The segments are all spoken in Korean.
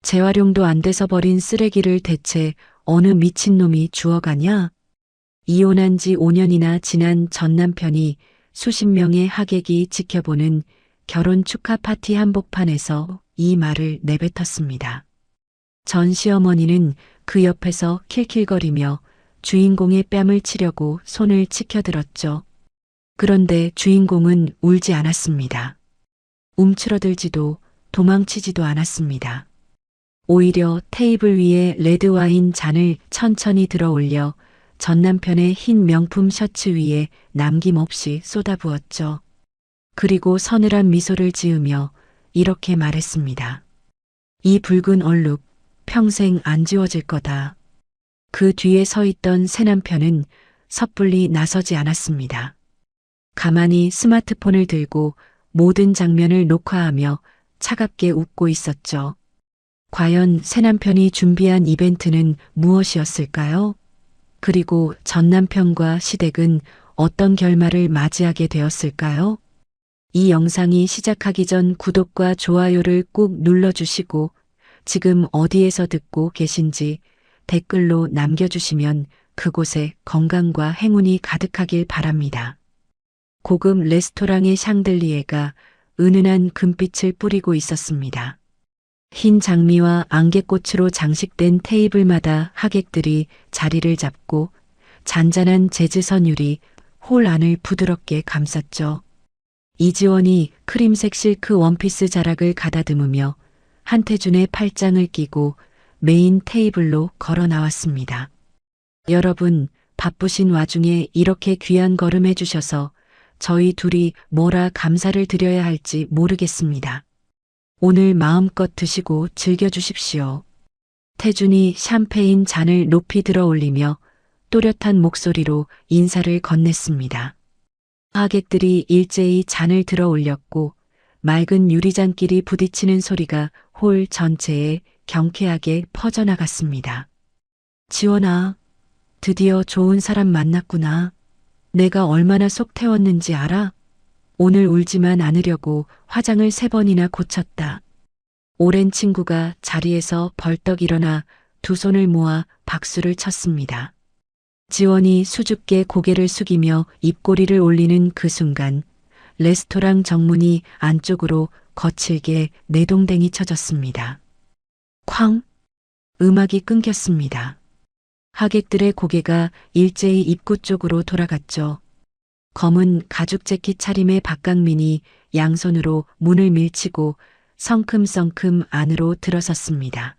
재활용도 안 돼서 버린 쓰레기를 대체 어느 미친놈이 주워가냐? 이혼한 지 5년이나 지난 전 남편이 수십 명의 하객이 지켜보는 결혼 축하 파티 한복판에서 이 말을 내뱉었습니다. 전 시어머니는 그 옆에서 킬킬거리며 주인공의 뺨을 치려고 손을 치켜들었죠. 그런데 주인공은 울지 않았습니다. 움츠러들지도 도망치지도 않았습니다. 오히려 테이블 위에 레드와인 잔을 천천히 들어 올려 전 남편의 흰 명품 셔츠 위에 남김없이 쏟아부었죠. 그리고 서늘한 미소를 지으며 이렇게 말했습니다. 이 붉은 얼룩 평생 안 지워질 거다. 그 뒤에 서 있던 새 남편은 섣불리 나서지 않았습니다. 가만히 스마트폰을 들고 모든 장면을 녹화하며 차갑게 웃고 있었죠. 과연 새 남편이 준비한 이벤트는 무엇이었을까요? 그리고 전 남편과 시댁은 어떤 결말을 맞이하게 되었을까요? 이 영상이 시작하기 전 구독과 좋아요를 꾹 눌러주시고 지금 어디에서 듣고 계신지 댓글로 남겨주시면 그곳에 건강과 행운이 가득하길 바랍니다. 고급 레스토랑의 샹들리에가 은은한 금빛을 뿌리고 있었습니다. 흰 장미와 안개꽃으로 장식된 테이블마다 하객들이 자리를 잡고 잔잔한 재즈 선율이 홀 안을 부드럽게 감쌌죠. 이지원이 크림색 실크 원피스 자락을 가다듬으며 한태준의 팔짱을 끼고 메인 테이블로 걸어 나왔습니다. 여러분, 바쁘신 와중에 이렇게 귀한 걸음 해주셔서 저희 둘이 뭐라 감사를 드려야 할지 모르겠습니다. 오늘 마음껏 드시고 즐겨주십시오. 태준이 샴페인 잔을 높이 들어 올리며 또렷한 목소리로 인사를 건넸습니다. 하객들이 일제히 잔을 들어 올렸고 맑은 유리잔끼리 부딪히는 소리가 홀 전체에 경쾌하게 퍼져나갔습니다. 지원아, 드디어 좋은 사람 만났구나. 내가 얼마나 속 태웠는지 알아? 오늘 울지만 않으려고 화장을 3번이나 고쳤다. 오랜 친구가 자리에서 벌떡 일어나 두 손을 모아 박수를 쳤습니다. 지원이 수줍게 고개를 숙이며 입꼬리를 올리는 그 순간 레스토랑 정문이 안쪽으로 거칠게 내동댕이 쳐졌습니다. 쾅! 음악이 끊겼습니다. 하객들의 고개가 일제히 입구 쪽으로 돌아갔죠. 검은 가죽 재킷 차림의 박강민이 양손으로 문을 밀치고 성큼성큼 안으로 들어섰습니다.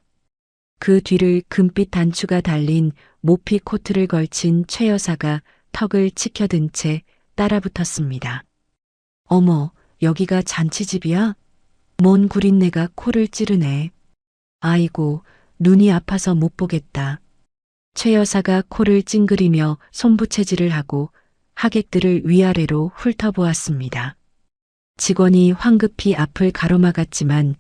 그 뒤를 금빛 단추가 달린 모피 코트를 걸친 최 여사가 턱을 치켜든 채 따라붙었습니다. 어머, 여기가 잔치집이야? 뭔 구린내가 코를 찌르네. 아이고, 눈이 아파서 못 보겠다. 최 여사가 코를 찡그리며 손부채질을 하고 하객들을 위아래로 훑어보았습니다. 직원이 황급히 앞을 가로막았지만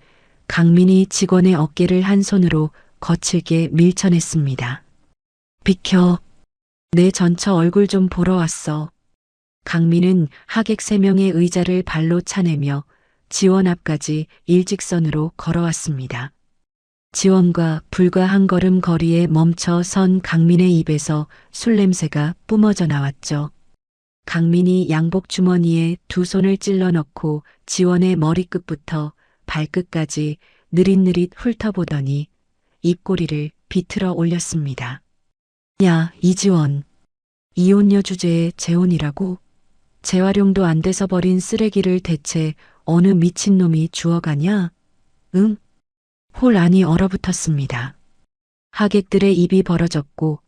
강민이 직원의 어깨를 한 손으로 거칠게 밀쳐냈습니다. 비켜. 내 전처 얼굴 좀 보러 왔어. 강민은 하객 3명의 의자를 발로 차내며 지원 앞까지 일직선으로 걸어왔습니다. 지원과 불과 한 걸음 거리에 멈춰 선 강민의 입에서 술 냄새가 뿜어져 나왔죠. 강민이 양복 주머니에 두 손을 찔러 넣고 지원의 머리끝부터 발끝까지 느릿느릿 훑어보더니 입꼬리를 비틀어 올렸습니다. 야, 이지원. 이혼녀 주제에 재혼이라고? 재활용도 안 돼서 버린 쓰레기를 대체 어느 미친놈이 주워가냐? 응? 홀 안이 얼어붙었습니다. 하객들의 입이 벌어졌고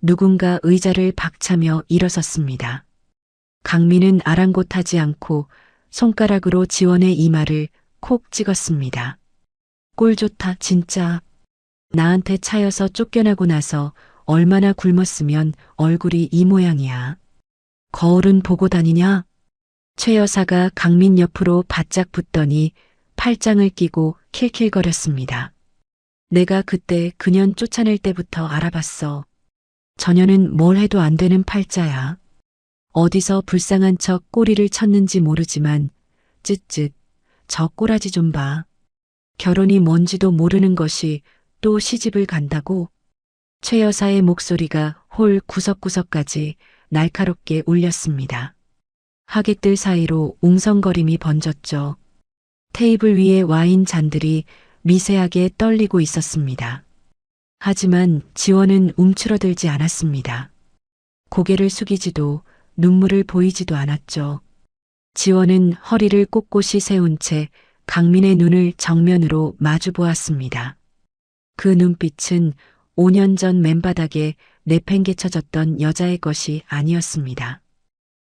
누군가 의자를 박차며 일어섰습니다. 강민은 아랑곳하지 않고 손가락으로 지원의 이마를 콕 찍었습니다. 꼴 좋다, 진짜. 나한테 차여서 쫓겨나고 나서 얼마나 굶었으면 얼굴이 이 모양이야. 거울은 보고 다니냐? 최 여사가 강민 옆으로 바짝 붙더니 팔짱을 끼고 킬킬거렸습니다. 내가 그때 그년 쫓아낼 때부터 알아봤어. 저녀는 뭘 해도 안 되는 팔자야. 어디서 불쌍한 척 꼬리를 쳤는지 모르지만 쯧쯧, 저 꼬라지 좀 봐. 결혼이 뭔지도 모르는 것이 또 시집을 간다고? 최 여사의 목소리가 홀 구석구석까지 날카롭게 울렸습니다. 하객들 사이로 웅성거림이 번졌죠. 테이블 위에 와인 잔들이 미세하게 떨리고 있었습니다. 하지만 지원은 움츠러들지 않았습니다. 고개를 숙이지도 눈물을 보이지도 않았죠. 지원은 허리를 꼿꼿이 세운 채 강민의 눈을 정면으로 마주 보았습니다. 그 눈빛은 5년 전 맨바닥에 내팽개쳐졌던 여자의 것이 아니었습니다.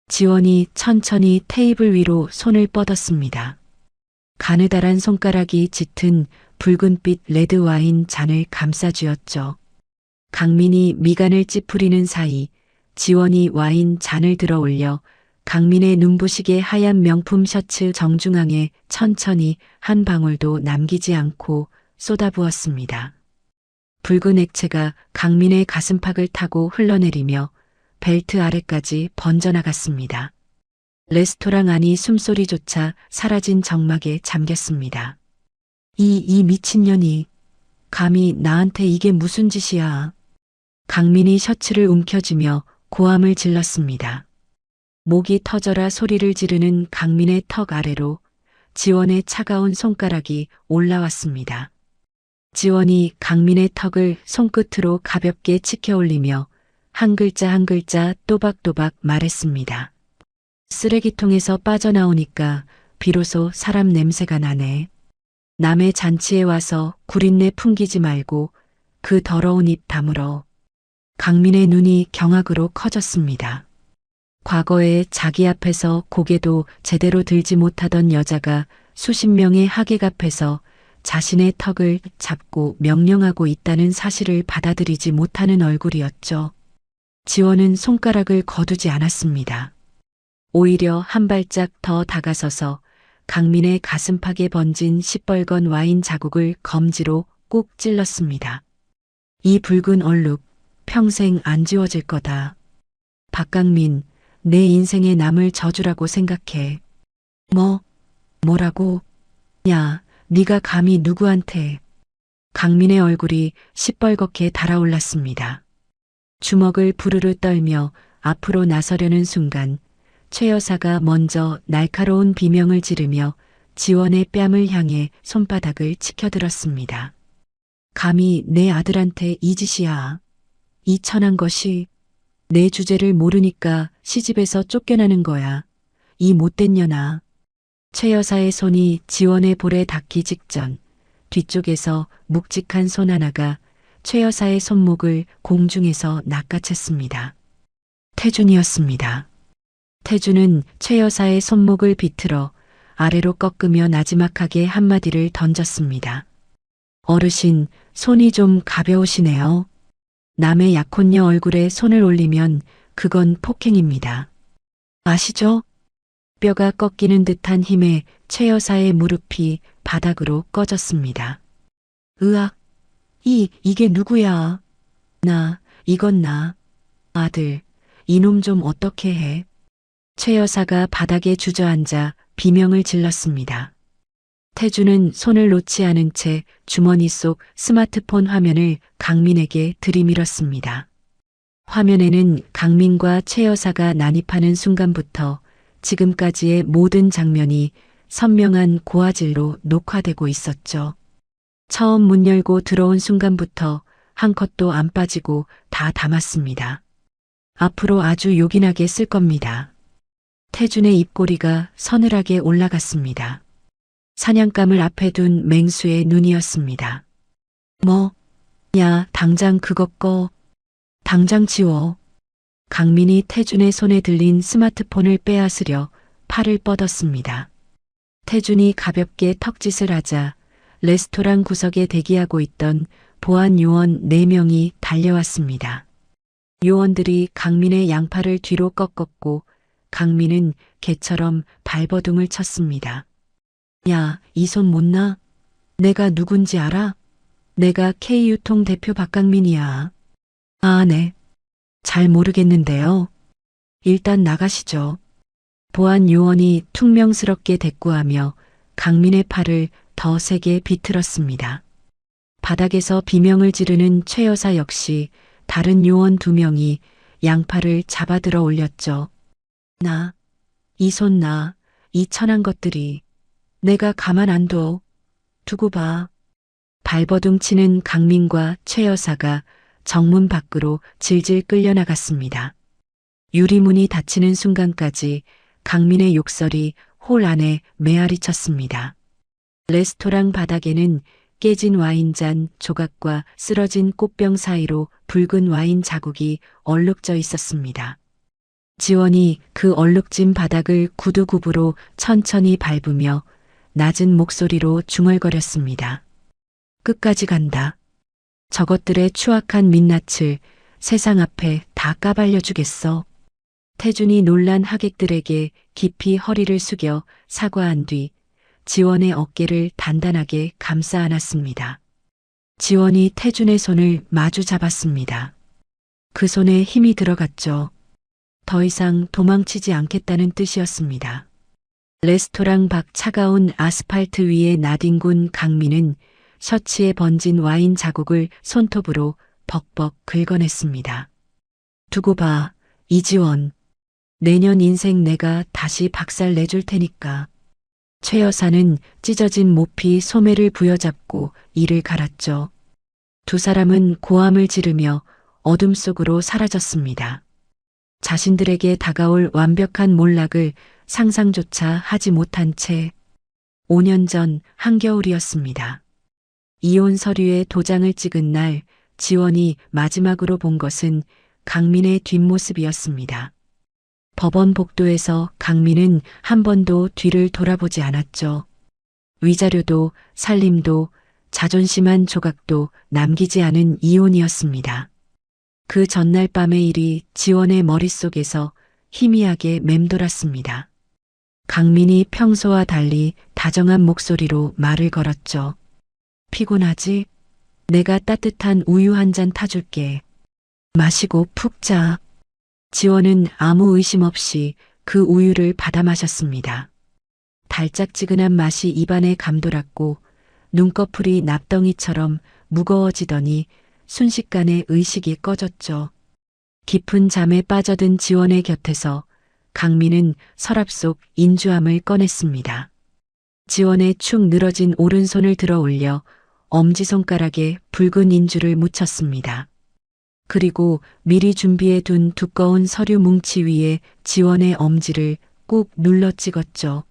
지원이 천천히 테이블 위로 손을 뻗었습니다. 가느다란 손가락이 짙은 붉은빛 레드와인 잔을 감싸쥐었죠. 강민이 미간을 찌푸리는 사이 지원이 와인 잔을 들어 올려 강민의 눈부시게 하얀 명품 셔츠 정중앙에 천천히 한 방울도 남기지 않고 쏟아부었습니다. 붉은 액체가 강민의 가슴팍을 타고 흘러내리며 벨트 아래까지 번져나갔습니다. 레스토랑 안이 숨소리조차 사라진 정막에 잠겼습니다. 이 미친년이 감히 나한테 이게 무슨 짓이야. 강민이 셔츠를 움켜쥐며 고함을 질렀습니다. 목이 터져라 소리를 지르는 강민의 턱 아래로 지원의 차가운 손가락이 올라왔습니다. 지원이 강민의 턱을 손끝으로 가볍게 치켜 올리며 한 글자 한 글자 또박또박 말했습니다. 쓰레기통에서 빠져나오니까 비로소 사람 냄새가 나네. 남의 잔치에 와서 구린내 풍기지 말고 그 더러운 입 다물어. 강민의 눈이 경악으로 커졌습니다. 과거에 자기 앞에서 고개도 제대로 들지 못하던 여자가 수십 명의 하객 앞에서 자신의 턱을 잡고 명령하고 있다는 사실을 받아들이지 못하는 얼굴이었죠. 지원은 손가락을 거두지 않았습니다. 오히려 한 발짝 더 다가서서 강민의 가슴팍에 번진 시뻘건 와인 자국을 검지로 꾹 찔렀습니다. 이 붉은 얼룩 평생 안 지워질 거다. 박강민, 내 인생에 남을 저주라고 생각해. 뭐라고? 야, 네가 감히 누구한테. 강민의 얼굴이 시뻘겋게 달아올랐습니다. 주먹을 부르르 떨며 앞으로 나서려는 순간 최 여사가 먼저 날카로운 비명을 지르며 지원의 뺨을 향해 손바닥을 치켜들었습니다. 감히 내 아들한테 이 짓이야. 이 천한 것이 내 주제를 모르니까 시집에서 쫓겨나는 거야. 이 못된 년아. 최 여사의 손이 지원의 볼에 닿기 직전 뒤쪽에서 묵직한 손 하나가 최 여사의 손목을 공중에서 낚아챘습니다. 태준이었습니다. 태준은 최 여사의 손목을 비틀어 아래로 꺾으며 나지막하게 한마디를 던졌습니다. 어르신, 손이 좀 가벼우시네요. 남의 약혼녀 얼굴에 손을 올리면 그건 폭행입니다. 아시죠? 뼈가 꺾이는 듯한 힘에 최 여사의 무릎이 바닥으로 꺼졌습니다. 으악, 이게 누구야? 이건 나. 아들, 이놈 좀 어떻게 해? 최 여사가 바닥에 주저앉아 비명을 질렀습니다. 태주는 손을 놓지 않은 채 주머니 속 스마트폰 화면을 강민에게 들이밀었습니다. 화면에는 강민과 최 여사가 난입하는 순간부터 지금까지의 모든 장면이 선명한 고화질로 녹화되고 있었죠. 처음 문 열고 들어온 순간부터 한 컷도 안 빠지고 다 담았습니다. 앞으로 아주 요긴하게 쓸 겁니다. 태준의 입꼬리가 서늘하게 올라갔습니다. 사냥감을 앞에 둔 맹수의 눈이었습니다. 야, 당장 그거 꺼. 당장 지워. 강민이 태준의 손에 들린 스마트폰을 빼앗으려 팔을 뻗었습니다. 태준이 가볍게 턱짓을 하자 레스토랑 구석에 대기하고 있던 보안 요원 4명이 달려왔습니다. 요원들이 강민의 양팔을 뒤로 꺾었고 강민은 개처럼 발버둥을 쳤습니다. 야, 이 손 못 놔? 내가 누군지 알아? 내가 K유통 대표 박강민이야. 아, 네. 잘 모르겠는데요. 일단 나가시죠. 보안 요원이 퉁명스럽게 대꾸하며 강민의 팔을 더 세게 비틀었습니다. 바닥에서 비명을 지르는 최 여사 역시 다른 요원 2명이 양팔을 잡아들어 올렸죠. 나, 이 손 나, 이 천한 것들이 내가 가만 안 둬. 두고 봐. 발버둥 치는 강민과 최 여사가 정문 밖으로 질질 끌려나갔습니다. 유리문이 닫히는 순간까지 강민의 욕설이 홀 안에 메아리 쳤습니다. 레스토랑 바닥에는 깨진 와인잔 조각과 쓰러진 꽃병 사이로 붉은 와인 자국이 얼룩져 있었습니다. 지원이 그 얼룩진 바닥을 구두굽으로 천천히 밟으며 낮은 목소리로 중얼거렸습니다. 끝까지 간다. 저것들의 추악한 민낯을 세상 앞에 다 까발려 주겠어. 태준이 놀란 하객들에게 깊이 허리를 숙여 사과한 뒤 지원의 어깨를 단단하게 감싸 안았습니다. 지원이 태준의 손을 마주 잡았습니다. 그 손에 힘이 들어갔죠. 더 이상 도망치지 않겠다는 뜻이었습니다. 레스토랑 밖 차가운 아스팔트 위에 나뒹군 강민은 셔츠에 번진 와인 자국을 손톱으로 벅벅 긁어냈습니다. 두고 봐, 이지원. 내년 인생 내가 다시 박살 내줄 테니까. 최 여사는 찢어진 모피 소매를 부여잡고 이를 갈았죠. 두 사람은 고함을 지르며 어둠 속으로 사라졌습니다. 자신들에게 다가올 완벽한 몰락을 상상조차 하지 못한 채 5년 전 한겨울이었습니다. 이혼 서류에 도장을 찍은 날 지원이 마지막으로 본 것은 강민의 뒷모습이었습니다. 법원 복도에서 강민은 한 번도 뒤를 돌아보지 않았죠. 위자료도 살림도 자존심 한 조각도 남기지 않은 이혼이었습니다. 그 전날 밤의 일이 지원의 머릿속에서 희미하게 맴돌았습니다. 강민이 평소와 달리 다정한 목소리로 말을 걸었죠. 피곤하지? 내가 따뜻한 우유 한 잔 타줄게. 마시고 푹 자. 지원은 아무 의심 없이 그 우유를 받아 마셨습니다. 달짝지근한 맛이 입안에 감돌았고 눈꺼풀이 납덩이처럼 무거워지더니 순식간에 의식이 꺼졌죠. 깊은 잠에 빠져든 지원의 곁에서 강민은 서랍 속 인주함을 꺼냈습니다. 지원의 축 늘어진 오른손을 들어 올려 엄지손가락에 붉은 인주를 묻혔습니다. 그리고 미리 준비해 둔 두꺼운 서류 뭉치 위에 지원의 엄지를 꾹 눌러 찍었죠.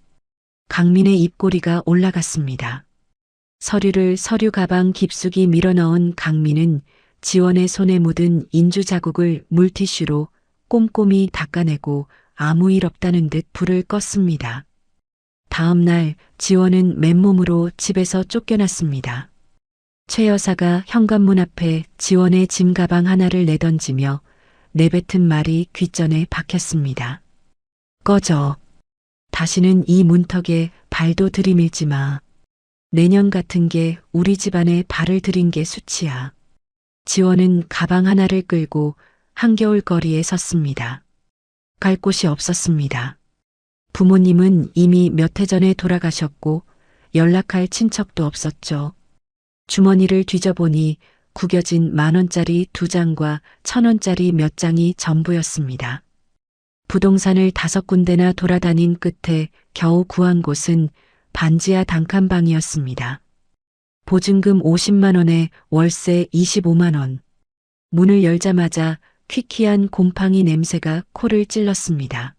강민의 입꼬리가 올라갔습니다. 서류를 서류 가방 깊숙이 밀어넣은 강민은 지원의 손에 묻은 인주 자국을 물티슈로 꼼꼼히 닦아내고 아무 일 없다는 듯 불을 껐습니다. 다음 날 지원은 맨몸으로 집에서 쫓겨났습니다. 최 여사가 현관문 앞에 지원의 짐 가방 하나를 내던지며 내뱉은 말이 귓전에 박혔습니다. 꺼져. 다시는 이 문턱에 발도 들이밀지 마. 내년 같은 게 우리 집안에 발을 들인 게 수치야. 지원은 가방 하나를 끌고 한겨울 거리에 섰습니다. 갈 곳이 없었습니다. 부모님은 이미 몇 해 전에 돌아가셨고 연락할 친척도 없었죠. 주머니를 뒤져보니 구겨진 10,000원짜리 2장과 1,000원짜리 몇 장이 전부였습니다. 부동산을 5군데나 돌아다닌 끝에 겨우 구한 곳은 반지하 단칸방이었습니다. 보증금 50만 원에 월세 25만 원. 문을 열자마자 퀴퀴한 곰팡이 냄새가 코를 찔렀습니다.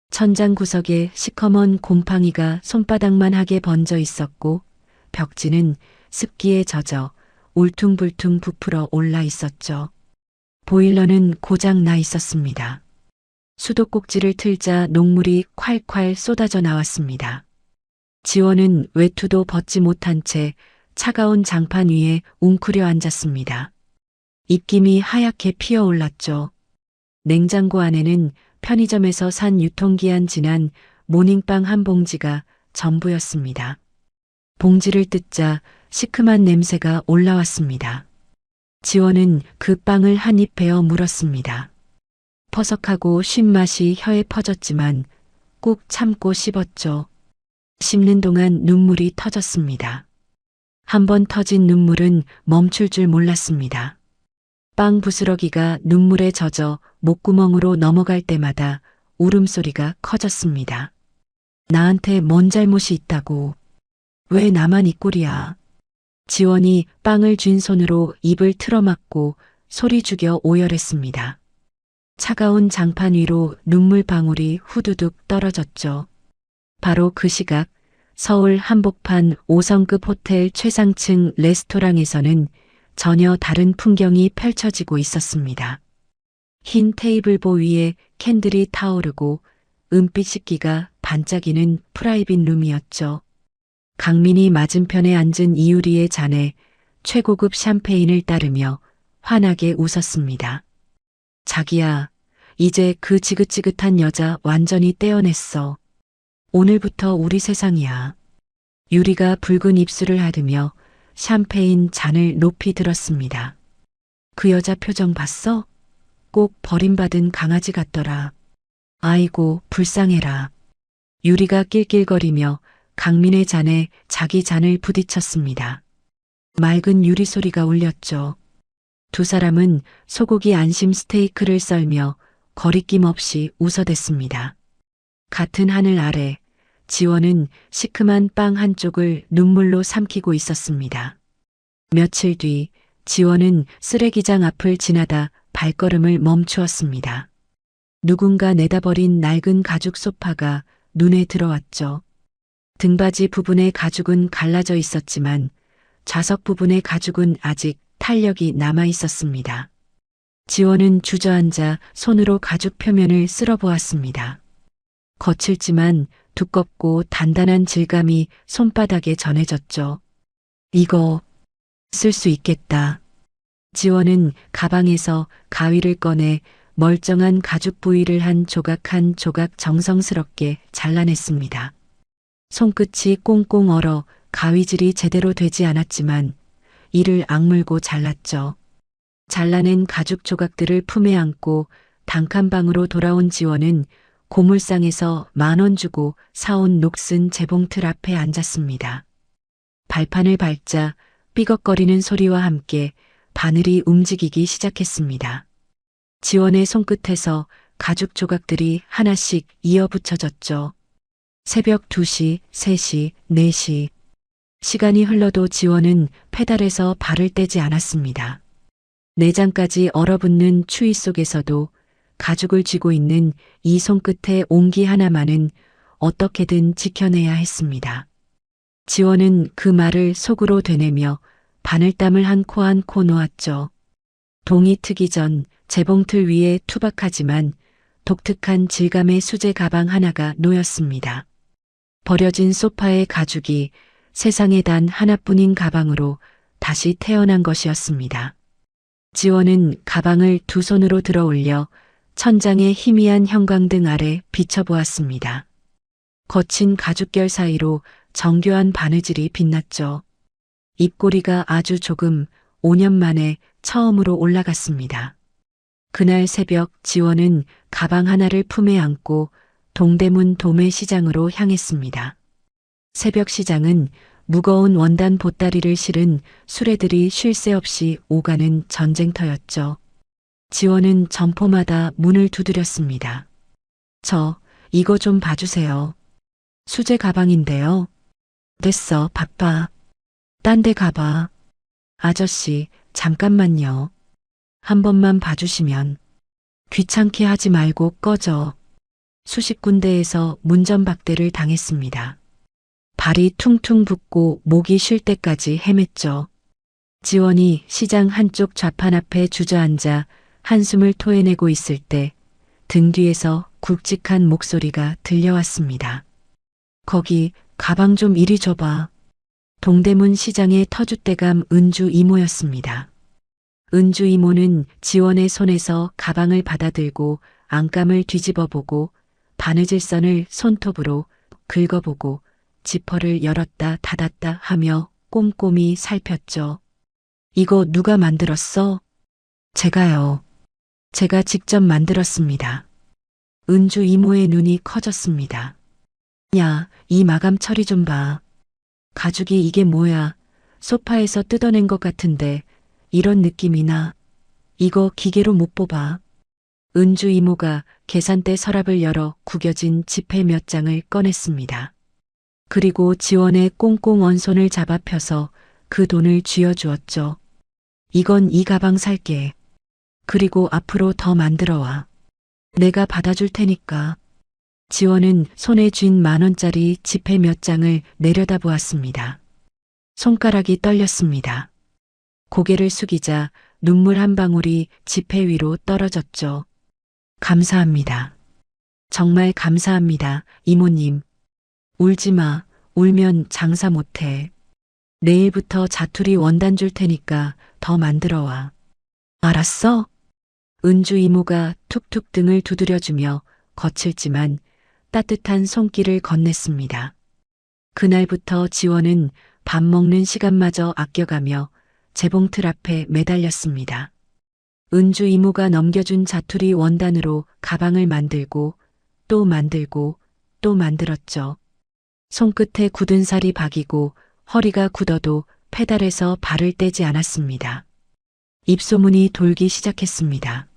천장 구석에 시커먼 곰팡이가 손바닥만 하게 번져 있었고 벽지는 습기에 젖어 울퉁불퉁 부풀어 올라 있었죠. 보일러는 고장 나 있었습니다. 수도꼭지를 틀자 녹물이 콸콸 쏟아져 나왔습니다. 지원은 외투도 벗지 못한 채 차가운 장판 위에 웅크려 앉았습니다. 입김이 하얗게 피어올랐죠. 냉장고 안에는 편의점에서 산 유통기한 지난 모닝빵 한 봉지가 전부였습니다. 봉지를 뜯자 시큼한 냄새가 올라왔습니다. 지원은 그 빵을 한 입 베어 물었습니다. 퍼석하고 쉰 맛이 혀에 퍼졌지만 꾹 참고 씹었죠. 씹는 동안 눈물이 터졌습니다. 한 번 터진 눈물은 멈출 줄 몰랐습니다. 빵 부스러기가 눈물에 젖어 목구멍으로 넘어갈 때마다 울음소리가 커졌습니다. 나한테 뭔 잘못이 있다고. 왜 나만 이 꼴이야. 지원이 빵을 쥔 손으로 입을 틀어막고 소리 죽여 오열했습니다. 차가운 장판 위로 눈물방울이 후두둑 떨어졌죠. 바로 그 시각 서울 한복판 5성급 호텔 최상층 레스토랑에서는 전혀 다른 풍경이 펼쳐지고 있었습니다. 흰 테이블보 위에 캔들이 타오르고 은빛 식기가 반짝이는 프라이빗 룸이었죠. 강민이 맞은편에 앉은 이유리의 잔에 최고급 샴페인을 따르며 환하게 웃었습니다. 자기야, 이제 그 지긋지긋한 여자 완전히 떼어냈어. 오늘부터 우리 세상이야. 유리가 붉은 입술을 하드며 샴페인 잔을 높이 들었습니다. 그 여자 표정 봤어? 꼭 버림받은 강아지 같더라. 아이고, 불쌍해라. 유리가 낄낄거리며 강민의 잔에 자기 잔을 부딪혔습니다. 맑은 유리 소리가 울렸죠. 두 사람은 소고기 안심 스테이크를 썰며 거리낌 없이 웃어댔습니다. 같은 하늘 아래 지원은 시큼한 빵 한쪽을 눈물로 삼키고 있었습니다. 며칠 뒤 지원은 쓰레기장 앞을 지나다 발걸음을 멈추었습니다. 누군가 내다버린 낡은 가죽 소파가 눈에 들어왔죠. 등받이 부분의 가죽은 갈라져 있었지만 좌석 부분의 가죽은 아직 탄력이 남아 있었습니다. 지원은 주저앉아 손으로 가죽 표면을 쓸어보았습니다. 거칠지만 두껍고 단단한 질감이 손바닥에 전해졌죠. 이거 쓸 수 있겠다. 지원은 가방에서 가위를 꺼내 멀쩡한 가죽 부위를 한 조각 정성스럽게 잘라냈습니다. 손끝이 꽁꽁 얼어 가위질이 제대로 되지 않았지만 이를 악물고 잘랐죠. 잘라낸 가죽 조각들을 품에 안고 단칸방으로 돌아온 지원은 고물상에서 10,000원 주고 사온 녹슨 재봉틀 앞에 앉았습니다. 발판을 밟자 삐걱거리는 소리와 함께 바늘이 움직이기 시작했습니다. 지원의 손끝에서 가죽 조각들이 하나씩 이어붙여졌죠. 새벽 2시, 3시, 4시. 시간이 흘러도 지원은 페달에서 발을 떼지 않았습니다. 내장까지 얼어붙는 추위 속에서도 가죽을 쥐고 있는 이 손끝의 온기 하나만은 어떻게든 지켜내야 했습니다. 지원은 그 말을 속으로 되뇌며 바늘땀을 한 코 놓았죠. 동이 트기 전 재봉틀 위에 투박하지만 독특한 질감의 수제 가방 하나가 놓였습니다. 버려진 소파의 가죽이 세상에 단 하나뿐인 가방으로 다시 태어난 것이었습니다. 지원은 가방을 두 손으로 들어 올려 천장의 희미한 형광등 아래 비춰보았습니다. 거친 가죽결 사이로 정교한 바느질이 빛났죠. 입꼬리가 아주 조금 5년 만에 처음으로 올라갔습니다. 그날 새벽 지원은 가방 하나를 품에 안고 동대문 도매시장으로 향했습니다. 새벽 시장은 무거운 원단 보따리를 실은 수레들이 쉴 새 없이 오가는 전쟁터였죠. 지원은 점포마다 문을 두드렸습니다. 이거 좀 봐주세요. 수제 가방인데요. 됐어, 바빠. 딴 데 가봐. 아저씨, 잠깐만요. 한 번만 봐주시면. 귀찮게 하지 말고 꺼져. 수십 군데에서 문전박대를 당했습니다. 발이 퉁퉁 붓고 목이 쉴 때까지 헤맸죠. 지원이 시장 한쪽 좌판 앞에 주저앉아 한숨을 토해내고 있을 때 등 뒤에서 굵직한 목소리가 들려왔습니다. 거기 가방 좀 이리 줘봐. 동대문 시장의 터줏대감 은주 이모였습니다. 은주 이모는 지원의 손에서 가방을 받아들고 안감을 뒤집어보고 바느질선을 손톱으로 긁어보고 지퍼를 열었다 닫았다 하며 꼼꼼히 살폈죠. 이거 누가 만들었어? 제가요. 제가 직접 만들었습니다. 은주 이모의 눈이 커졌습니다. 야, 이 마감 처리 좀 봐. 가죽이 이게 뭐야? 소파에서 뜯어낸 것 같은데 이런 느낌이나. 이거 기계로 못 뽑아. 은주 이모가 계산대 서랍을 열어 구겨진 지폐 몇 장을 꺼냈습니다. 그리고 지원의 꽁꽁 언 손을 잡아 펴서 그 돈을 쥐어주었죠. 이건 이 가방 살게. 그리고 앞으로 더 만들어 와. 내가 받아줄 테니까. 지원은 손에 쥔 10,000원짜리 지폐 몇 장을 내려다보았습니다. 손가락이 떨렸습니다. 고개를 숙이자 눈물 한 방울이 지폐 위로 떨어졌죠. 감사합니다. 정말 감사합니다, 이모님. 울지 마. 울면 장사 못해. 내일부터 자투리 원단 줄 테니까 더 만들어 와. 알았어? 은주 이모가 툭툭 등을 두드려주며 거칠지만 따뜻한 손길을 건넸습니다. 그날부터 지원은 밥 먹는 시간마저 아껴가며 재봉틀 앞에 매달렸습니다. 은주 이모가 넘겨준 자투리 원단으로 가방을 만들고 또 만들고 또 만들었죠. 손끝에 굳은 살이 박이고 허리가 굳어도 페달에서 발을 떼지 않았습니다. 입소문이 돌기 시작했습니다.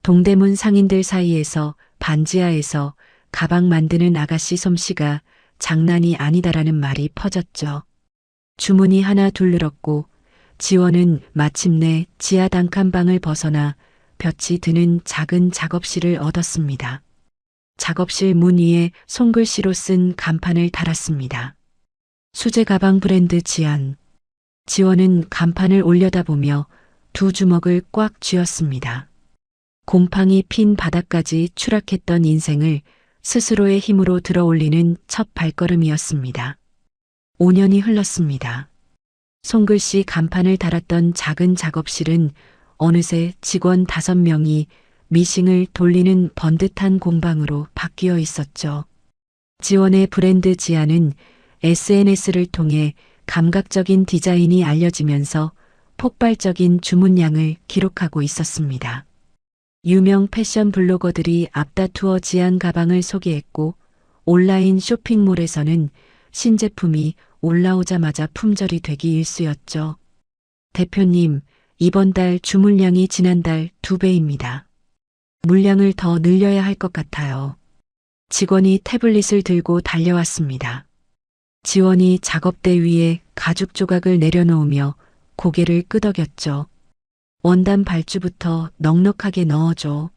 동대문 상인들 사이에서 반지하에서 가방 만드는 아가씨 솜씨가 장난이 아니다라는 말이 퍼졌죠. 주문이 하나 둘 늘었고 지원은 마침내 지하 단칸방을 벗어나 볕이 드는 작은 작업실을 얻었습니다. 작업실 문 위에 손글씨로 쓴 간판을 달았습니다. 수제 가방 브랜드 지안. 지원은 간판을 올려다보며 두 주먹을 꽉 쥐었습니다. 곰팡이 핀 바닥까지 추락했던 인생을 스스로의 힘으로 들어올리는 첫 발걸음이었습니다. 5년이 흘렀습니다. 손글씨 간판을 달았던 작은 작업실은 어느새 직원 5명이 미싱을 돌리는 번듯한 공방으로 바뀌어 있었죠. 지원의 브랜드 지안은 SNS를 통해 감각적인 디자인이 알려지면서 폭발적인 주문량을 기록하고 있었습니다. 유명 패션 블로거들이 앞다투어 지안 가방을 소개했고 온라인 쇼핑몰에서는 신제품이 올라오자마자 품절이 되기 일쑤였죠. 대표님, 이번 달 주문량이 지난달 2배입니다. 물량을 더 늘려야 할 것 같아요. 직원이 태블릿을 들고 달려왔습니다. 지원이 작업대 위에 가죽 조각을 내려놓으며 고개를 끄덕였죠. 원단 발주부터 넉넉하게 넣어줘.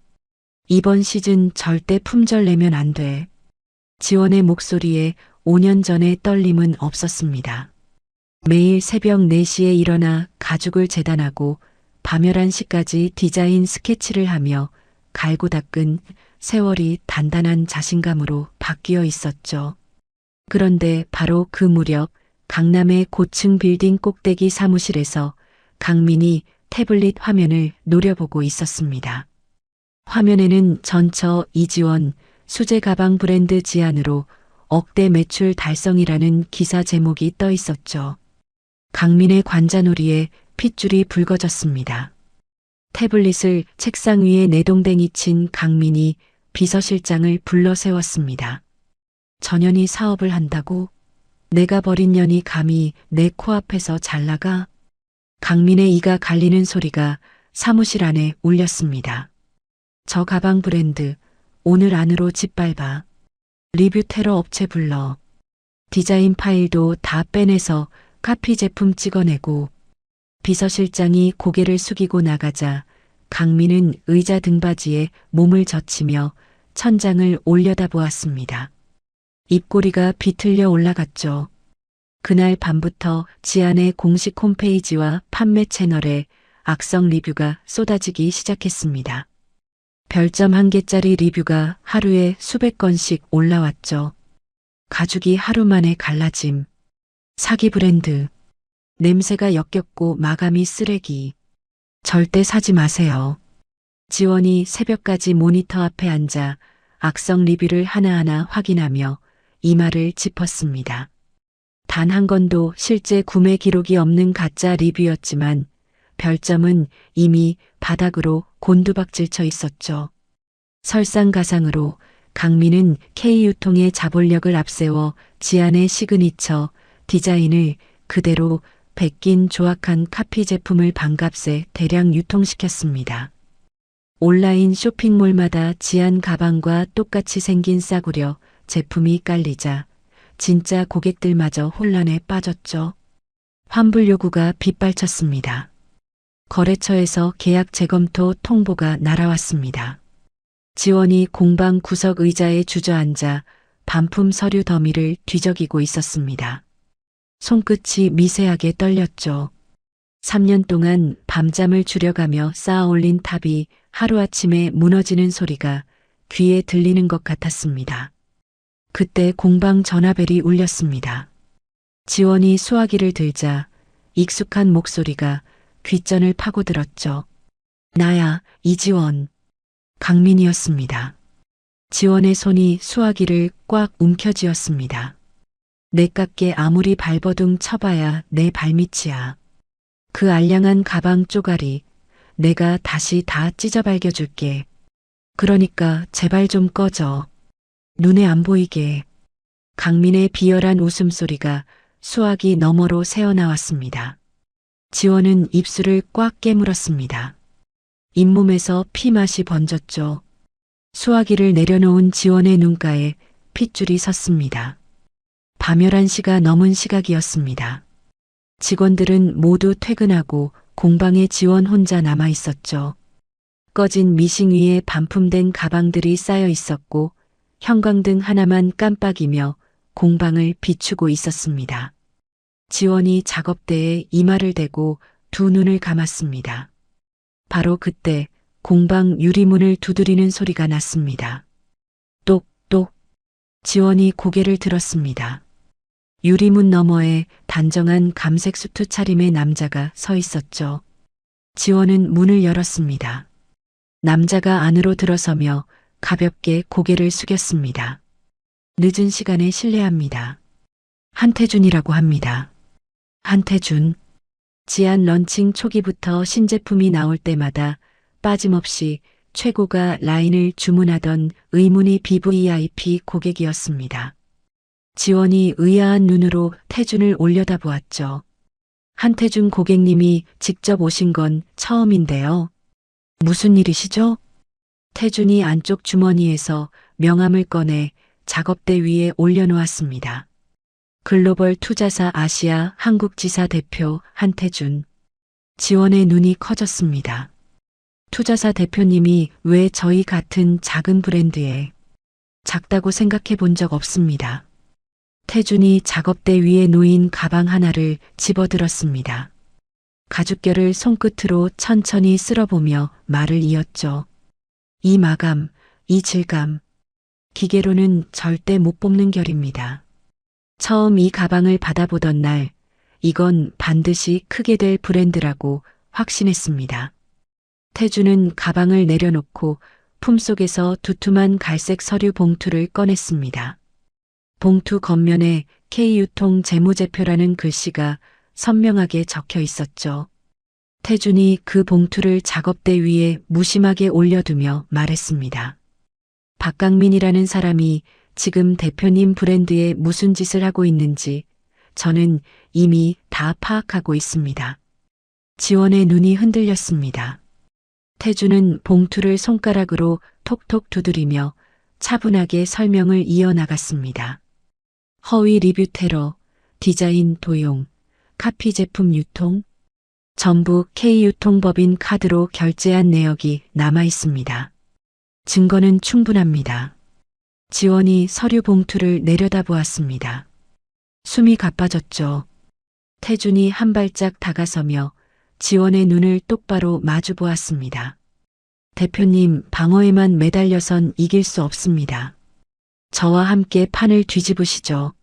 이번 시즌 절대 품절 내면 안 돼. 지원의 목소리에 5년 전의 떨림은 없었습니다. 매일 새벽 4시에 일어나 가죽을 재단하고 밤 11시까지 디자인 스케치를 하며 갈고 닦은 세월이 단단한 자신감으로 바뀌어 있었죠. 그런데 바로 그 무렵 강남의 고층 빌딩 꼭대기 사무실에서 강민이 태블릿 화면을 노려보고 있었습니다. 화면에는 전처 이지원 수제 가방 브랜드 지안으로 억대 매출 달성이라는 기사 제목이 떠 있었죠. 강민의 관자놀이에 핏줄이 붉어졌습니다. 태블릿을 책상 위에 내동댕이 친 강민이 비서실장을 불러 세웠습니다. 전현이 사업을 한다고? 내가 버린 년이 감히 내 코앞에서 잘 나가? 강민의 이가 갈리는 소리가 사무실 안에 울렸습니다. 저 가방 브랜드 오늘 안으로 짓밟아. 리뷰 테러 업체 불러. 디자인 파일도 다 빼내서 카피 제품 찍어내고. 비서실장이 고개를 숙이고 나가자 강민은 의자 등받이에 몸을 젖히며 천장을 올려다보았습니다. 입꼬리가 비틀려 올라갔죠. 그날 밤부터 지안의 공식 홈페이지와 판매 채널에 악성 리뷰가 쏟아지기 시작했습니다. 별점 1개짜리 리뷰가 하루에 수백 건씩 올라왔죠. 가죽이 하루 만에 갈라짐. 사기 브랜드. 냄새가 역겹고 마감이 쓰레기. 절대 사지 마세요. 지원이 새벽까지 모니터 앞에 앉아 악성 리뷰를 하나하나 확인하며 이마를 짚었습니다. 단 한 건도 실제 구매 기록이 없는 가짜 리뷰였지만 별점은 이미 바닥으로 곤두박질 쳐 있었죠. 설상가상으로 강민은 K유통의 자본력을 앞세워 지안의 시그니처 디자인을 그대로 베낀 조악한 카피 제품을 반값에 대량 유통시켰습니다. 온라인 쇼핑몰마다 지안 가방과 똑같이 생긴 싸구려 제품이 깔리자 진짜 고객들마저 혼란에 빠졌죠. 환불 요구가 빗발쳤습니다. 거래처에서 계약 재검토 통보가 날아왔습니다. 지원이 공방 구석 의자에 주저앉아 반품 서류 더미를 뒤적이고 있었습니다. 손끝이 미세하게 떨렸죠. 3년 동안 밤잠을 줄여가며 쌓아올린 탑이 하루아침에 무너지는 소리가 귀에 들리는 것 같았습니다. 그때 공방 전화벨이 울렸습니다. 지원이 수화기를 들자 익숙한 목소리가 귓전을 파고들었죠. 나야, 이지원. 강민이었습니다. 지원의 손이 수화기를 꽉 움켜쥐었습니다. 내 깎게 아무리 발버둥 쳐봐야 내 발밑이야. 그 알량한 가방 쪼가리 내가 다시 다 찢어 발겨줄게. 그러니까 제발 좀 꺼져. 눈에 안 보이게. 강민의 비열한 웃음소리가 수화기 너머로 새어나왔습니다. 지원은 입술을 꽉 깨물었습니다. 잇몸에서 피맛이 번졌죠. 수화기를 내려놓은 지원의 눈가에 핏줄이 섰습니다. 밤 11시가 넘은 시각이었습니다. 직원들은 모두 퇴근하고 공방에 지원 혼자 남아 있었죠. 꺼진 미싱 위에 반품된 가방들이 쌓여 있었고 형광등 하나만 깜빡이며 공방을 비추고 있었습니다. 지원이 작업대에 이마를 대고 두 눈을 감았습니다. 바로 그때 공방 유리문을 두드리는 소리가 났습니다. 똑똑. 지원이 고개를 들었습니다. 유리문 너머에 단정한 감색 수트 차림의 남자가 서 있었죠. 지원은 문을 열었습니다. 남자가 안으로 들어서며 가볍게 고개를 숙였습니다. 늦은 시간에 실례합니다. 한태준이라고 합니다. 한태준. 지안 런칭 초기부터 신제품이 나올 때마다 빠짐없이 최고가 라인을 주문하던 의문의 BVIP 고객이었습니다. 지원이 의아한 눈으로 태준을 올려다보았죠. 한태준 고객님이 직접 오신 건 처음인데요. 무슨 일이시죠? 태준이 안쪽 주머니에서 명함을 꺼내 작업대 위에 올려놓았습니다. 글로벌 투자사 아시아 한국지사 대표 한태준. 지원의 눈이 커졌습니다. 투자사 대표님이 왜 저희 같은 작은 브랜드에 작다고 생각해 본 적 없습니다. 태준이 작업대 위에 놓인 가방 하나를 집어들었습니다. 가죽결을 손끝으로 천천히 쓸어보며 말을 이었죠. 이 마감, 이 질감. 기계로는 절대 못 뽑는 결입니다. 처음 이 가방을 받아보던 날, 이건 반드시 크게 될 브랜드라고 확신했습니다. 태준은 가방을 내려놓고 품속에서 두툼한 갈색 서류 봉투를 꺼냈습니다. 봉투 겉면에 K유통 재무제표라는 글씨가 선명하게 적혀 있었죠. 태준이 그 봉투를 작업대 위에 무심하게 올려두며 말했습니다. 박강민이라는 사람이 지금 대표님 브랜드에 무슨 짓을 하고 있는지 저는 이미 다 파악하고 있습니다. 지원의 눈이 흔들렸습니다. 태준은 봉투를 손가락으로 톡톡 두드리며 차분하게 설명을 이어나갔습니다. 허위 리뷰 테러, 디자인 도용, 카피 제품 유통, 전부 K유통법인 카드로 결제한 내역이 남아 있습니다. 증거는 충분합니다. 지원이 서류 봉투를 내려다보았습니다. 숨이 가빠졌죠. 태준이 한 발짝 다가서며 지원의 눈을 똑바로 마주 보았습니다. 대표님, 방어에만 매달려선 이길 수 없습니다. 저와 함께 판을 뒤집으시죠.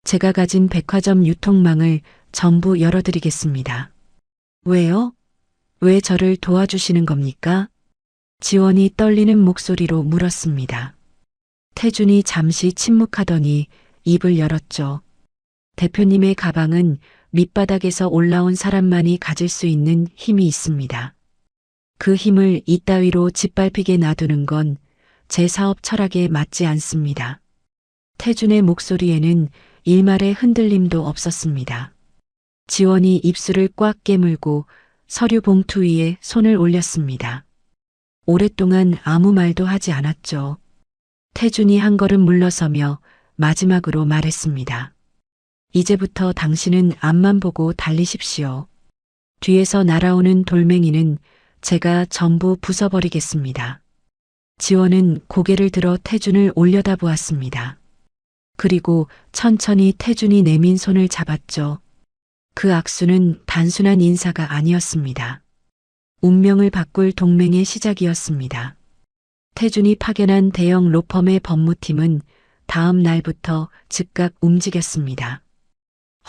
제가 가진 백화점 유통망을 전부 열어드리겠습니다. 왜요? 왜 저를 도와주시는 겁니까? 지원이 떨리는 목소리로 물었습니다. 태준이 잠시 침묵하더니 입을 열었죠. 대표님의 가방은 밑바닥에서 올라온 사람만이 가질 수 있는 힘이 있습니다. 그 힘을 이따위로 짓밟히게 놔두는 건 제 사업 철학에 맞지 않습니다. 태준의 목소리에는 일말의 흔들림도 없었습니다. 지원이 입술을 꽉 깨물고 서류 봉투 위에 손을 올렸습니다. 오랫동안 아무 말도 하지 않았죠. 태준이 한 걸음 물러서며 마지막으로 말했습니다. 이제부터 당신은 앞만 보고 달리십시오. 뒤에서 날아오는 돌멩이는 제가 전부 부숴버리겠습니다. 지원은 고개를 들어 태준을 올려다보았습니다. 그리고 천천히 태준이 내민 손을 잡았죠. 그 악수는 단순한 인사가 아니었습니다. 운명을 바꿀 동맹의 시작이었습니다. 태준이 파견한 대형 로펌의 법무팀은 다음 날부터 즉각 움직였습니다.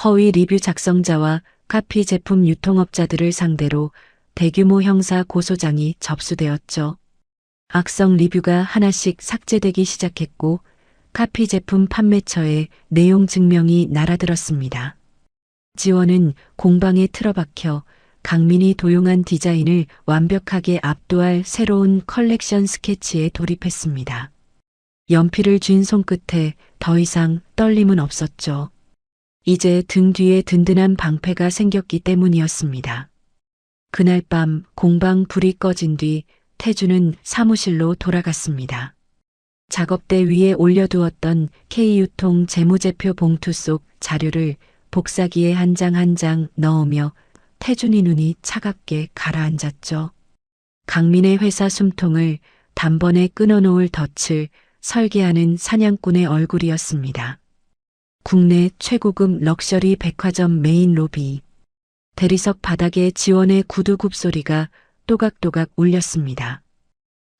허위 리뷰 작성자와 카피 제품 유통업자들을 상대로 대규모 형사 고소장이 접수되었죠. 악성 리뷰가 하나씩 삭제되기 시작했고 카피 제품 판매처에 내용 증명이 날아들었습니다. 지원은 공방에 틀어박혀 강민이 도용한 디자인을 완벽하게 압도할 새로운 컬렉션 스케치에 돌입했습니다. 연필을 쥔 손끝에 더 이상 떨림은 없었죠. 이제 등 뒤에 든든한 방패가 생겼기 때문이었습니다. 그날 밤 공방 불이 꺼진 뒤 태준은 사무실로 돌아갔습니다. 작업대 위에 올려두었던 K유통 재무제표 봉투 속 자료를 복사기에 한 장 한 장 넣으며 태준이 눈이 차갑게 가라앉았죠. 강민의 회사 숨통을 단번에 끊어놓을 덫을 설계하는 사냥꾼의 얼굴이었습니다. 국내 최고급 럭셔리 백화점 메인 로비. 대리석 바닥에 지원의 구두 굽소리가 또각또각 울렸습니다.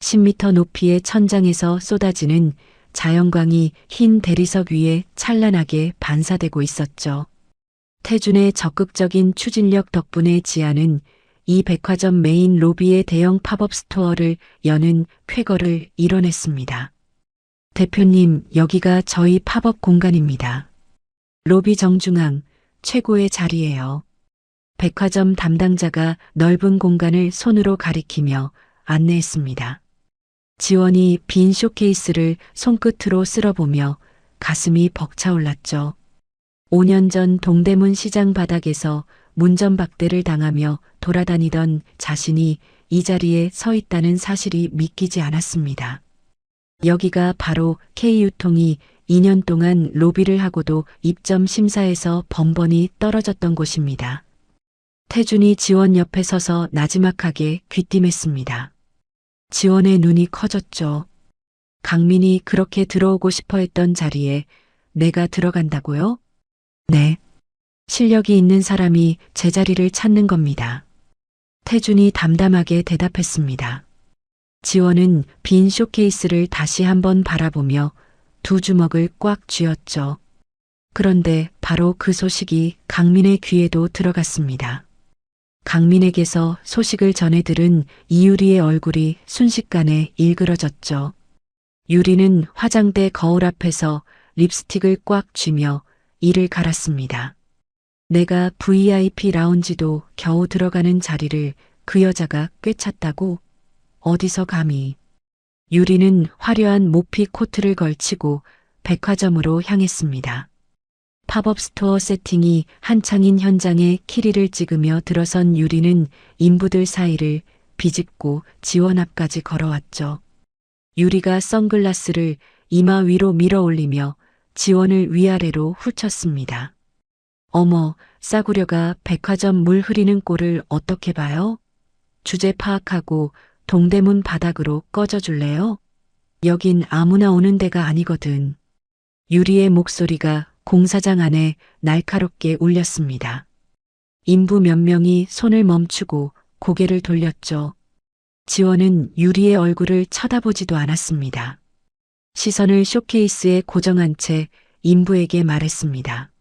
10m 높이의 천장에서 쏟아지는 자연광이 흰 대리석 위에 찬란하게 반사되고 있었죠. 태준의 적극적인 추진력 덕분에 지아는 이 백화점 메인 로비의 대형 팝업 스토어를 여는 쾌거를 이뤄냈습니다. 대표님, 여기가 저희 팝업 공간입니다. 로비 정중앙 최고의 자리예요. 백화점 담당자가 넓은 공간을 손으로 가리키며 안내했습니다. 지원이 빈 쇼케이스를 손끝으로 쓸어보며 가슴이 벅차올랐죠. 5년 전 동대문 시장 바닥에서 문전박대를 당하며 돌아다니던 자신이 이 자리에 서 있다는 사실이 믿기지 않았습니다. 여기가 바로 K유통이 2년 동안 로비를 하고도 입점 심사에서 번번이 떨어졌던 곳입니다. 태준이 지원 옆에 서서 나지막하게 귀띔했습니다. 지원의 눈이 커졌죠. 강민이 그렇게 들어오고 싶어 했던 자리에 내가 들어간다고요? 네. 실력이 있는 사람이 제 자리를 찾는 겁니다. 태준이 담담하게 대답했습니다. 지원은 빈 쇼케이스를 다시 한번 바라보며 두 주먹을 꽉 쥐었죠. 그런데 바로 그 소식이 강민의 귀에도 들어갔습니다. 강민에게서 소식을 전해 들은 이유리의 얼굴이 순식간에 일그러졌죠. 유리는 화장대 거울 앞에서 립스틱을 꽉 쥐며 이를 갈았습니다. 내가 VIP 라운지도 겨우 들어가는 자리를 그 여자가 꿰찼다고? 어디서 감히. 유리는 화려한 모피 코트를 걸치고 백화점으로 향했습니다. 팝업 스토어 세팅이 한창인 현장에 키리를 찍으며 들어선 유리는 인부들 사이를 비집고 지원 앞까지 걸어왔죠. 유리가 선글라스를 이마 위로 밀어 올리며 지원을 위아래로 훑쳤습니다. 어머, 싸구려가 백화점 물 흐리는 꼴을 어떻게 봐요? 주제 파악하고 동대문 바닥으로 꺼져줄래요? 여긴 아무나 오는 데가 아니거든. 유리의 목소리가 공사장 안에 날카롭게 울렸습니다. 인부 몇 명이 손을 멈추고 고개를 돌렸죠. 지원은 유리의 얼굴을 쳐다보지도 않았습니다. 시선을 쇼케이스에 고정한 채 인부에게 말했습니다.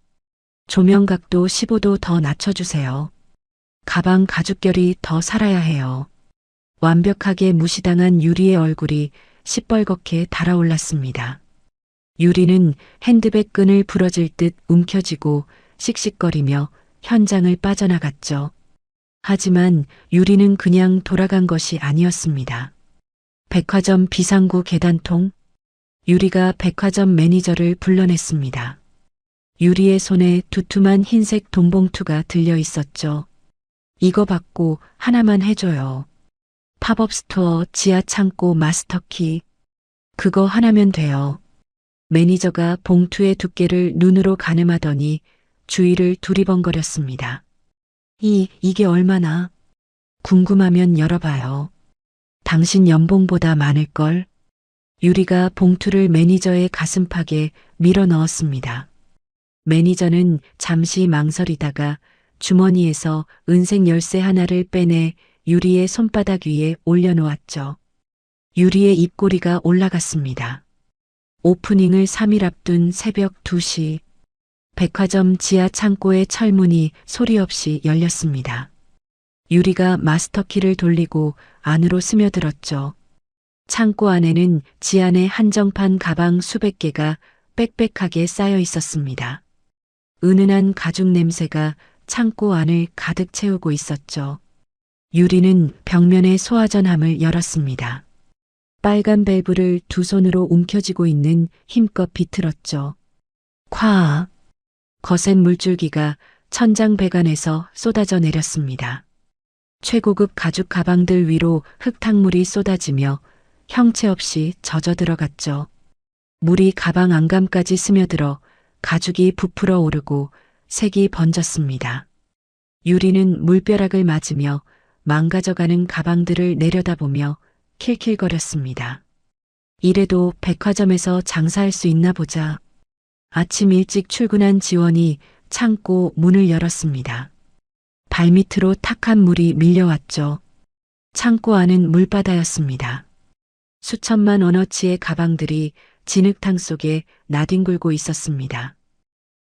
조명각도 15도 더 낮춰주세요. 가방 가죽결이 더 살아야 해요. 완벽하게 무시당한 유리의 얼굴이 시뻘겋게 달아올랐습니다. 유리는 핸드백 끈을 부러질 듯 움켜쥐고 씩씩거리며 현장을 빠져나갔죠. 하지만 유리는 그냥 돌아간 것이 아니었습니다. 백화점 비상구 계단통. 유리가 백화점 매니저를 불러냈습니다. 유리의 손에 두툼한 흰색 돈봉투가 들려 있었죠. 이거 받고 하나만 해줘요. 팝업 스토어 지하 창고 마스터키. 그거 하나면 돼요. 매니저가 봉투의 두께를 눈으로 가늠하더니 주위를 두리번거렸습니다. 이게 얼마나? 궁금하면 열어봐요. 당신 연봉보다 많을걸? 유리가 봉투를 매니저의 가슴팍에 밀어 넣었습니다. 매니저는 잠시 망설이다가 주머니에서 은색 열쇠 하나를 빼내 유리의 손바닥 위에 올려놓았죠. 유리의 입꼬리가 올라갔습니다. 오프닝을 3일 앞둔 새벽 2시. 백화점 지하 창고의 철문이 소리 없이 열렸습니다. 유리가 마스터키를 돌리고 안으로 스며들었죠. 창고 안에는 지안의 한정판 가방 수백 개가 빽빽하게 쌓여 있었습니다. 은은한 가죽 냄새가 창고 안을 가득 채우고 있었죠. 유리는 벽면의 소화전함을 열었습니다. 빨간 밸브를 두 손으로 움켜쥐고 있는 힘껏 비틀었죠. 콱! 거센 물줄기가 천장 배관에서 쏟아져 내렸습니다. 최고급 가죽 가방들 위로 흙탕물이 쏟아지며 형체 없이 젖어 들어갔죠. 물이 가방 안감까지 스며들어 가죽이 부풀어 오르고 색이 번졌습니다. 유리는 물벼락을 맞으며 망가져가는 가방들을 내려다보며 킬킬거렸습니다. 이래도 백화점에서 장사할 수 있나 보자. 아침 일찍 출근한 지원이 창고 문을 열었습니다. 발밑으로 탁한 물이 밀려왔죠. 창고 안은 물바다였습니다. 수천만 원어치의 가방들이 진흙탕 속에 나뒹굴고 있었습니다.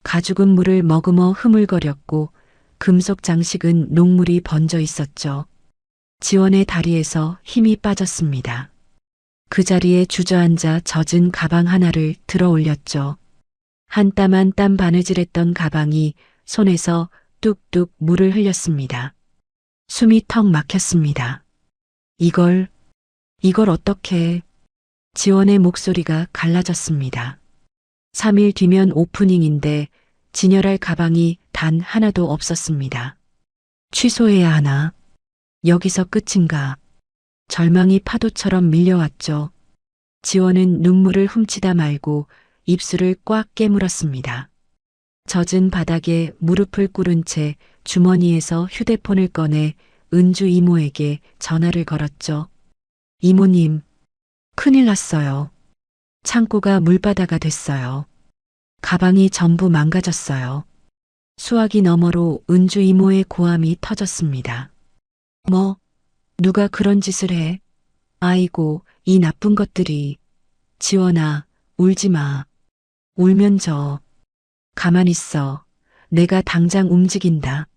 가죽은 물을 머금어 흐물거렸고 금속 장식은 녹물이 번져 있었죠. 지원의 다리에서 힘이 빠졌습니다. 그 자리에 주저앉아 젖은 가방 하나를 들어 올렸죠. 한 땀 한 땀 바느질했던 가방이 손에서 뚝뚝 물을 흘렸습니다. 숨이 턱 막혔습니다. 이걸 어떻게? 지원의 목소리가 갈라졌습니다. 3일 뒤면 오프닝인데 진열할 가방이 단 하나도 없었습니다. 취소해야 하나? 여기서 끝인가? 절망이 파도처럼 밀려왔죠. 지원은 눈물을 훔치다 말고 입술을 꽉 깨물었습니다. 젖은 바닥에 무릎을 꿇은 채 주머니에서 휴대폰을 꺼내 은주 이모에게 전화를 걸었죠. 이모님, 큰일 났어요. 창고가 물바다가 됐어요. 가방이 전부 망가졌어요. 수화기 너머로 은주 이모의 고함이 터졌습니다. 뭐? 누가 그런 짓을 해? 아이고, 이 나쁜 것들이. 지원아, 울지 마. 울면 져. 가만 있어. 내가 당장 움직인다.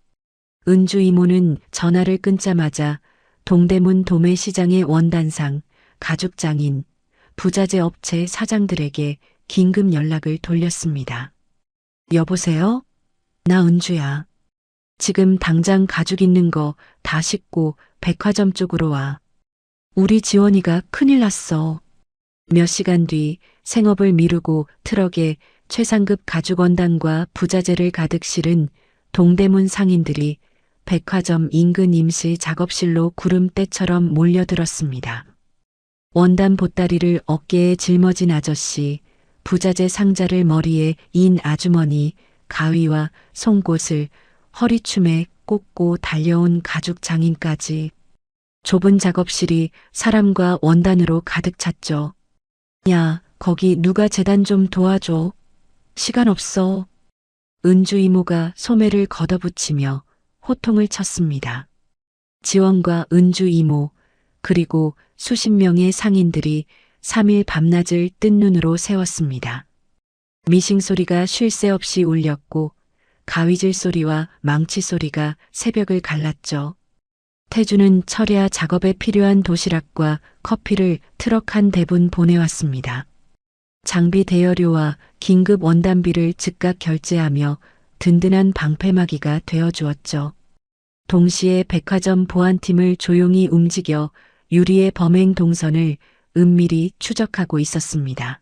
은주 이모는 전화를 끊자마자 동대문 도매시장의 원단상, 가죽장인, 부자재 업체 사장들에게 긴급 연락을 돌렸습니다. 여보세요? 나 은주야. 지금 당장 가죽 있는 거 다 싣고 백화점 쪽으로 와. 우리 지원이가 큰일 났어. 몇 시간 뒤 생업을 미루고 트럭에 최상급 가죽 원단과 부자재를 가득 실은 동대문 상인들이 백화점 인근 임시 작업실로 구름대처럼 몰려들었습니다. 원단 보따리를 어깨에 짊어진 아저씨, 부자재 상자를 머리에 인 아주머니, 가위와 송곳을 허리춤에 꽂고 달려온 가죽 장인까지. 좁은 작업실이 사람과 원단으로 가득 찼죠. 야, 거기 누가 재단 좀 도와줘. 시간 없어. 은주 이모가 소매를 걷어붙이며 호통을 쳤습니다. 지원과 은주 이모, 그리고 수십 명의 상인들이 3일 밤낮을 뜬 눈으로 세웠습니다. 미싱 소리가 쉴 새 없이 울렸고 가위질 소리와 망치 소리가 새벽을 갈랐죠. 태주는 철야 작업에 필요한 도시락과 커피를 트럭 한 대분 보내왔습니다. 장비 대여료와 긴급 원단비를 즉각 결제하며 든든한 방패막이가 되어주었죠. 동시에 백화점 보안팀을 조용히 움직여 유리의 범행 동선을 은밀히 추적하고 있었습니다.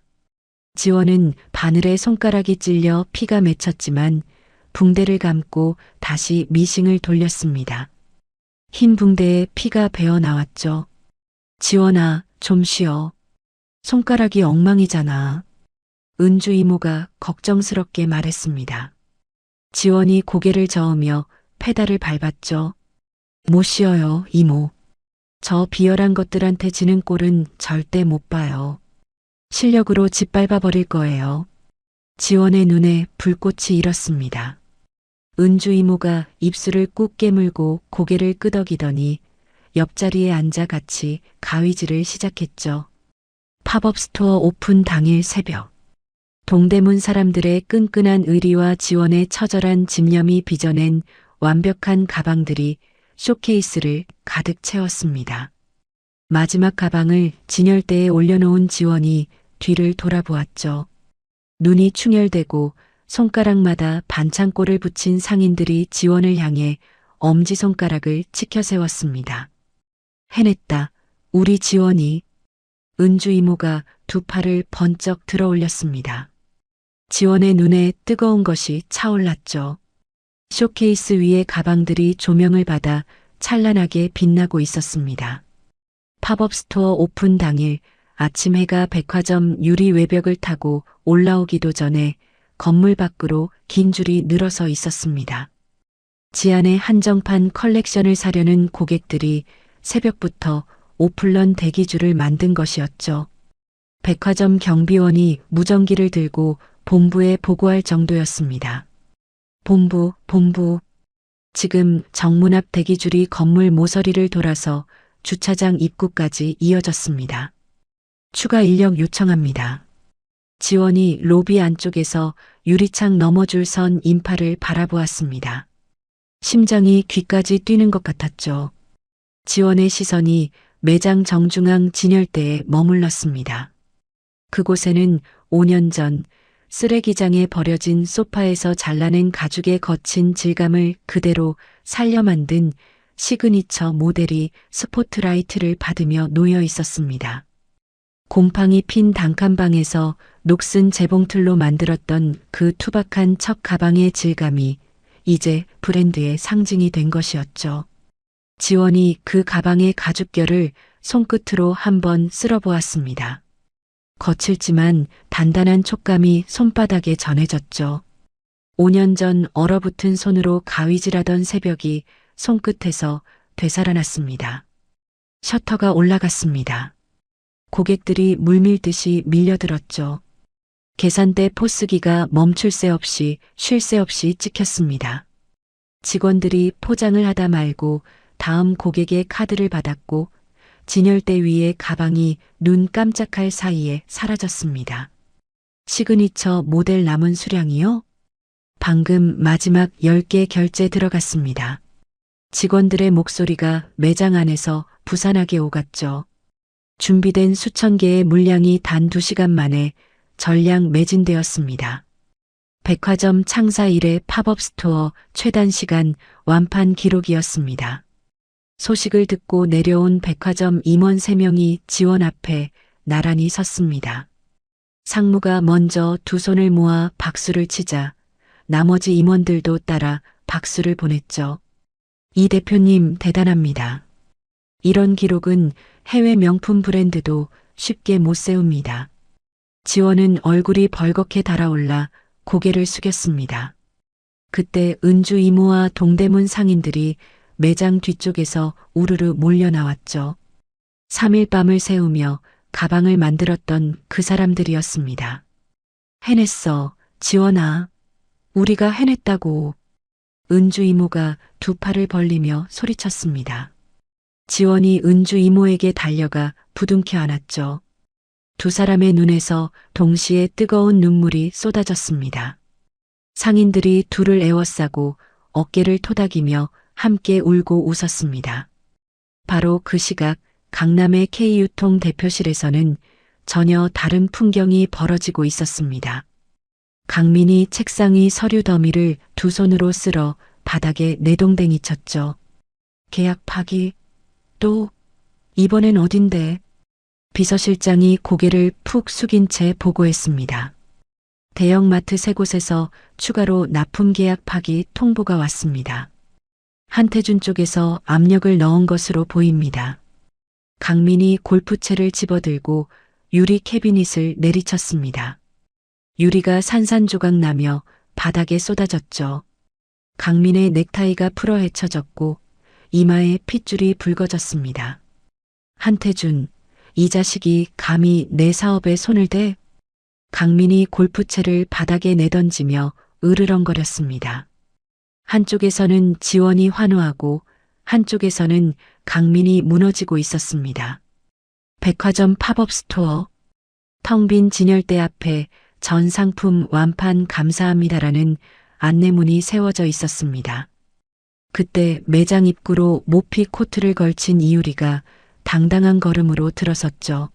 지원은 바늘에 손가락이 찔려 피가 맺혔지만 붕대를 감고 다시 미싱을 돌렸습니다. 흰 붕대에 피가 배어 나왔죠. 지원아, 좀 쉬어. 손가락이 엉망이잖아. 은주 이모가 걱정스럽게 말했습니다. 지원이 고개를 저으며 페달을 밟았죠. 못 쉬어요, 이모. 저 비열한 것들한테 지는 꼴은 절대 못 봐요. 실력으로 짓밟아 버릴 거예요. 지원의 눈에 불꽃이 일었습니다. 은주 이모가 입술을 꾹 깨물고 고개를 끄덕이더니 옆자리에 앉아 같이 가위질을 시작했죠. 팝업 스토어 오픈 당일 새벽. 동대문 사람들의 끈끈한 의리와 지원의 처절한 집념이 빚어낸 완벽한 가방들이 쇼케이스를 가득 채웠습니다. 마지막 가방을 진열대에 올려놓은 지원이 뒤를 돌아보았죠. 눈이 충혈되고 손가락마다 반창고를 붙인 상인들이 지원을 향해 엄지손가락을 치켜 세웠습니다. 해냈다. 우리 지원이. 은주 이모가 두 팔을 번쩍 들어 올렸습니다. 지원의 눈에 뜨거운 것이 차올랐죠. 쇼케이스 위의 가방들이 조명을 받아 찬란하게 빛나고 있었습니다. 팝업 스토어 오픈 당일 아침 해가 백화점 유리 외벽을 타고 올라오기도 전에 건물 밖으로 긴 줄이 늘어서 있었습니다. 지안의 한정판 컬렉션을 사려는 고객들이 새벽부터 오픈런 대기줄을 만든 것이었죠. 백화점 경비원이 무전기를 들고 본부에 보고할 정도였습니다. 본부. 지금 정문 앞 대기줄이 건물 모서리를 돌아서 주차장 입구까지 이어졌습니다. 추가 인력 요청합니다. 지원이 로비 안쪽에서 유리창 너머 줄 선 인파를 바라보았습니다. 심장이 귀까지 뛰는 것 같았죠. 지원의 시선이 매장 정중앙 진열대에 머물렀습니다. 그곳에는 5년 전 쓰레기장에 버려진 소파에서 잘라낸 가죽의 거친 질감을 그대로 살려 만든 시그니처 모델이 스포트라이트를 받으며 놓여 있었습니다. 곰팡이 핀 단칸방에서 녹슨 재봉틀로 만들었던 그 투박한 척 가방의 질감이 이제 브랜드의 상징이 된 것이었죠. 지원이 그 가방의 가죽결을 손끝으로 한번 쓸어보았습니다. 거칠지만 단단한 촉감이 손바닥에 전해졌죠. 5년 전 얼어붙은 손으로 가위질하던 새벽이 손끝에서 되살아났습니다. 셔터가 올라갔습니다. 고객들이 물밀듯이 밀려들었죠. 계산대 포스기가 멈출 새 없이 쉴 새 없이 찍혔습니다. 직원들이 포장을 하다 말고 다음 고객의 카드를 받았고 진열대 위의 가방이 눈 깜짝할 사이에 사라졌습니다. 시그니처 모델 남은 수량이요? 방금 마지막 10개 결제 들어갔습니다. 직원들의 목소리가 매장 안에서 부산하게 오갔죠. 준비된 수천 개의 물량이 단 2시간 만에 전량 매진되었습니다. 백화점 창사 이래 팝업 스토어 최단 시간 완판 기록이었습니다. 소식을 듣고 내려온 백화점 임원 3명이 지원 앞에 나란히 섰습니다. 상무가 먼저 두 손을 모아 박수를 치자 나머지 임원들도 따라 박수를 보냈죠. 이 대표님 대단합니다. 이런 기록은 해외 명품 브랜드도 쉽게 못 세웁니다. 지원은 얼굴이 벌겋게 달아올라 고개를 숙였습니다. 그때 은주 이모와 동대문 상인들이 매장 뒤쪽에서 우르르 몰려 나왔죠. 3일 밤을 새우며 가방을 만들었던 그 사람들이었습니다. 해냈어, 지원아. 우리가 해냈다고. 은주 이모가 두 팔을 벌리며 소리쳤습니다. 지원이 은주 이모에게 달려가 부둥켜 안았죠. 두 사람의 눈에서 동시에 뜨거운 눈물이 쏟아졌습니다. 상인들이 둘을 에워싸고 어깨를 토닥이며 함께 울고 웃었습니다. 바로 그 시각 강남의 K유통 대표실에서는 전혀 다른 풍경이 벌어지고 있었습니다. 강민이 책상 위 서류 더미를 두 손으로 쓸어 바닥에 내동댕이 쳤죠. 계약 파기? 또? 이번엔 어딘데? 비서실장이 고개를 푹 숙인 채 보고했습니다. 대형마트 3곳에서 추가로 납품 계약 파기 통보가 왔습니다. 한태준 쪽에서 압력을 넣은 것으로 보입니다. 강민이 골프채를 집어들고 유리 캐비닛을 내리쳤습니다. 유리가 산산조각 나며 바닥에 쏟아졌죠. 강민의 넥타이가 풀어 헤쳐졌고 이마에 핏줄이 붉어졌습니다. 한태준, 이 자식이 감히 내 사업에 손을 대? 강민이 골프채를 바닥에 내던지며 으르렁거렸습니다. 한쪽에서는 지원이 환호하고 한쪽에서는 강민이 무너지고 있었습니다. 백화점 팝업 스토어. 텅 빈 진열대 앞에 전 상품 완판 감사합니다라는 안내문이 세워져 있었습니다. 그때 매장 입구로 모피 코트를 걸친 이유리가 당당한 걸음으로 들어섰죠.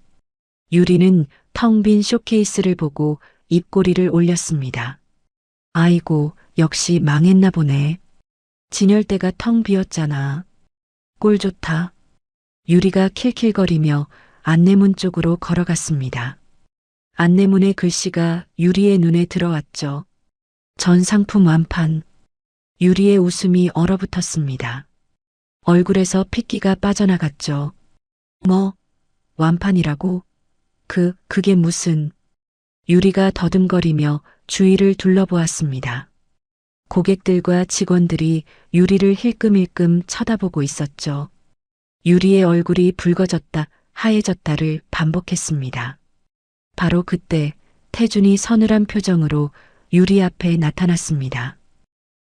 유리는 텅 빈 쇼케이스를 보고 입꼬리를 올렸습니다. 아이고, 역시 망했나 보네. 진열대가 텅 비었잖아. 꼴 좋다. 유리가 킬킬거리며 안내문 쪽으로 걸어갔습니다. 안내문의 글씨가 유리의 눈에 들어왔죠. 전 상품 완판. 유리의 웃음이 얼어붙었습니다. 얼굴에서 핏기가 빠져나갔죠. 뭐? 완판이라고? 그게 무슨? 유리가 더듬거리며 주위를 둘러보았습니다. 고객들과 직원들이 유리를 힐끔힐끔 쳐다보고 있었죠. 유리의 얼굴이 붉어졌다, 하얘졌다를 반복했습니다. 바로 그때 태준이 서늘한 표정으로 유리 앞에 나타났습니다.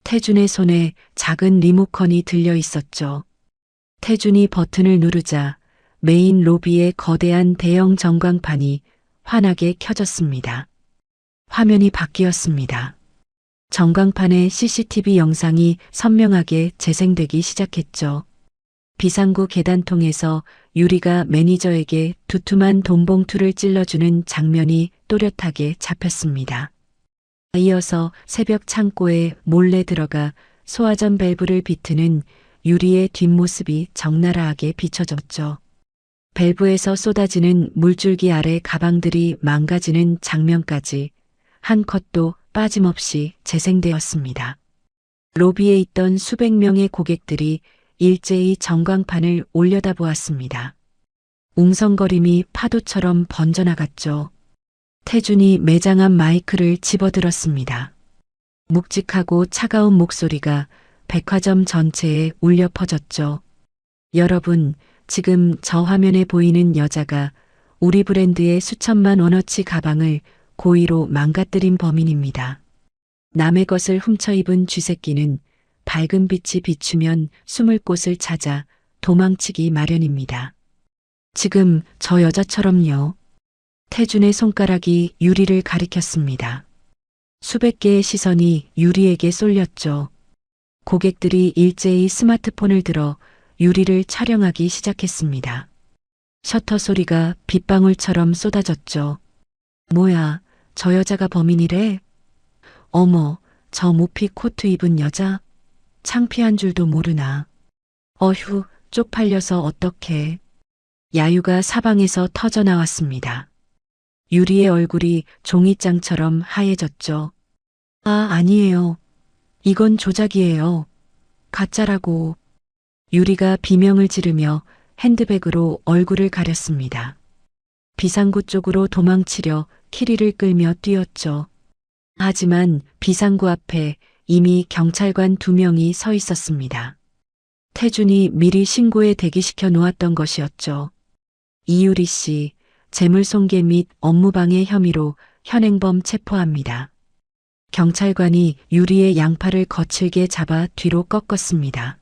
태준의 손에 작은 리모컨이 들려 있었죠. 태준이 버튼을 누르자 메인 로비의 거대한 대형 전광판이 환하게 켜졌습니다. 화면이 바뀌었습니다. 전광판에 CCTV 영상이 선명하게 재생되기 시작했죠. 비상구 계단통에서 유리가 매니저에게 두툼한 돈봉투를 찔러주는 장면이 또렷하게 잡혔습니다. 이어서 새벽 창고에 몰래 들어가 소화전 밸브를 비트는 유리의 뒷모습이 적나라하게 비춰졌죠. 밸브에서 쏟아지는 물줄기 아래 가방들이 망가지는 장면까지 한 컷도 빠짐없이 재생되었습니다. 로비에 있던 수백 명의 고객들이 일제히 전광판을 올려다보았습니다. 웅성거림이 파도처럼 번져나갔죠. 태준이 매장 앞 마이크를 집어들었습니다. 묵직하고 차가운 목소리가 백화점 전체에 울려 퍼졌죠. 여러분, 지금 저 화면에 보이는 여자가 우리 브랜드의 수천만 원어치 가방을 고의로 망가뜨린 범인입니다. 남의 것을 훔쳐 입은 쥐새끼는 밝은 빛이 비추면 숨을 곳을 찾아 도망치기 마련입니다. 지금 저 여자처럼요. 태준의 손가락이 유리를 가리켰습니다. 수백 개의 시선이 유리에게 쏠렸죠. 고객들이 일제히 스마트폰을 들어 유리를 촬영하기 시작했습니다. 셔터 소리가 빗방울처럼 쏟아졌죠. 뭐야, 저 여자가 범인이래? 어머, 저 모피 코트 입은 여자? 창피한 줄도 모르나. 어휴, 쪽팔려서 어떡해. 야유가 사방에서 터져 나왔습니다. 유리의 얼굴이 종이장처럼 하얘졌죠. 아, 아니에요. 이건 조작이에요. 가짜라고. 유리가 비명을 지르며 핸드백으로 얼굴을 가렸습니다. 비상구 쪽으로 도망치려 키리를 끌며 뛰었죠. 하지만 비상구 앞에 이미 경찰관 2명이 서 있었습니다. 태준이 미리 신고에 대기시켜 놓았던 것이었죠. 이유리 씨, 재물손괴 및 업무방해 혐의로 현행범 체포합니다. 경찰관이 유리의 양팔을 거칠게 잡아 뒤로 꺾었습니다.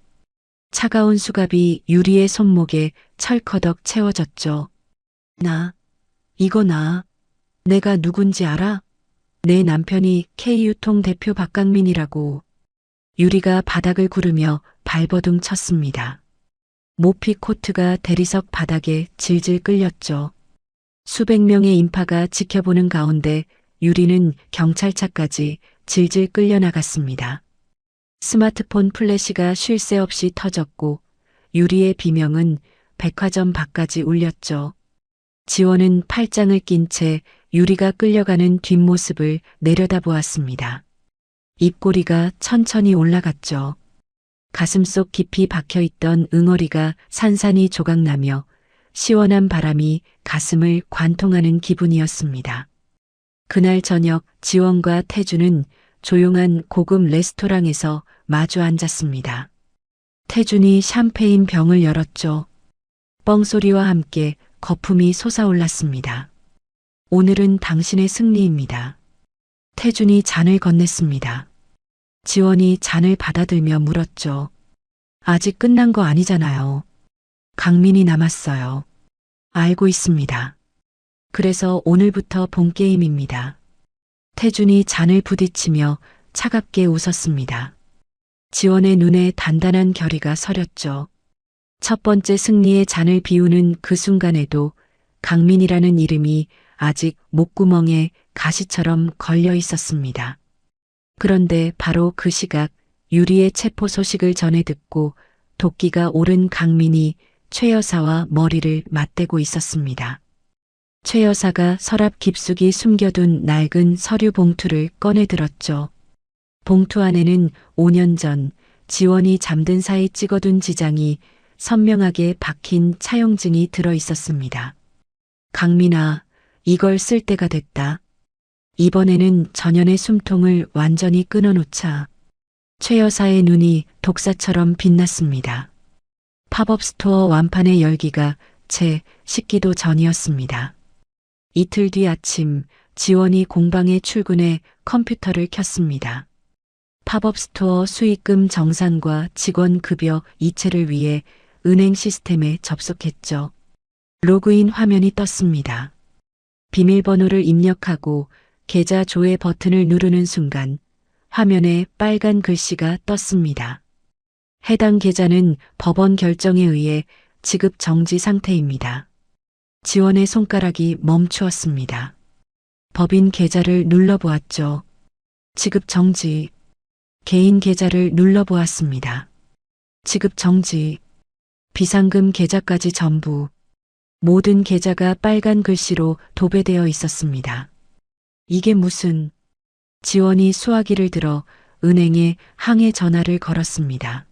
차가운 수갑이 유리의 손목에 철커덕 채워졌죠. 이거 나. 내가 누군지 알아? 내 남편이 K유통 대표 박강민이라고. 유리가 바닥을 구르며 발버둥 쳤습니다. 모피 코트가 대리석 바닥에 질질 끌렸죠. 수백 명의 인파가 지켜보는 가운데 유리는 경찰차까지 질질 끌려나갔습니다. 스마트폰 플래시가 쉴 새 없이 터졌고 유리의 비명은 백화점 밖까지 울렸죠. 지원은 팔짱을 낀 채 유리가 끌려가는 뒷모습을 내려다보았습니다. 입꼬리가 천천히 올라갔죠. 가슴속 깊이 박혀있던 응어리가 산산이 조각나며 시원한 바람이 가슴을 관통하는 기분이었습니다. 그날 저녁 지원과 태준은 조용한 고급 레스토랑에서 마주 앉았습니다. 태준이 샴페인 병을 열었죠. 뻥소리와 함께 거품이 솟아올랐습니다. 오늘은 당신의 승리입니다. 태준이 잔을 건넸습니다. 지원이 잔을 받아들며 물었죠. 아직 끝난 거 아니잖아요. 강민이 남았어요. 알고 있습니다. 그래서 오늘부터 본 게임입니다. 태준이 잔을 부딪히며 차갑게 웃었습니다. 지원의 눈에 단단한 결의가 서렸죠. 첫 번째 승리의 잔을 비우는 그 순간에도 강민이라는 이름이 아직 목구멍에 가시처럼 걸려 있었습니다. 그런데 바로 그 시각 유리의 체포 소식을 전해 듣고 도끼가 오른 강민이 최 여사와 머리를 맞대고 있었습니다. 최 여사가 서랍 깊숙이 숨겨둔 낡은 서류 봉투를 꺼내 들었죠. 봉투 안에는 5년 전 지원이 잠든 사이 찍어둔 지장이 선명하게 박힌 차용증이 들어 있었습니다. 강민아, 이걸 쓸 때가 됐다. 이번에는 전연의 숨통을 완전히 끊어놓자. 최 여사의 눈이 독사처럼 빛났습니다. 팝업 스토어 완판의 열기가 채 식기도 전이었습니다. 이틀 뒤 아침 지원이 공방에 출근해 컴퓨터를 켰습니다. 팝업 스토어 수익금 정산과 직원 급여 이체를 위해 은행 시스템에 접속했죠. 로그인 화면이 떴습니다. 비밀번호를 입력하고 계좌 조회 버튼을 누르는 순간 화면에 빨간 글씨가 떴습니다. 해당 계좌는 법원 결정에 의해 지급 정지 상태입니다. 지원의 손가락이 멈추었습니다. 법인 계좌를 눌러보았죠. 지급 정지. 개인 계좌를 눌러보았습니다. 지급 정지. 비상금 계좌까지 전부. 모든 계좌가 빨간 글씨로 도배되어 있었습니다. 이게 무슨... 지원이 수화기를 들어 은행에 항해 전화를 걸었습니다.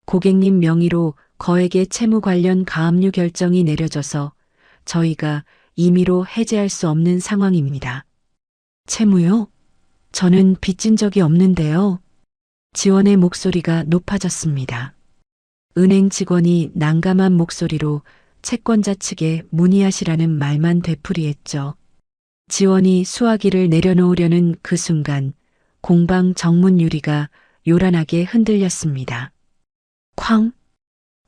고객님 명의로 거액의 채무 관련 가압류 결정이 내려져서 저희가 임의로 해제할 수 없는 상황입니다. 채무요? 저는 빚진 적이 없는데요. 지원의 목소리가 높아졌습니다. 은행 직원이 난감한 목소리로 채권자 측에 문의하시라는 말만 되풀이했죠. 지원이 수화기를 내려놓으려는 그 순간 공방 정문 유리가 요란하게 흔들렸습니다. 쾅!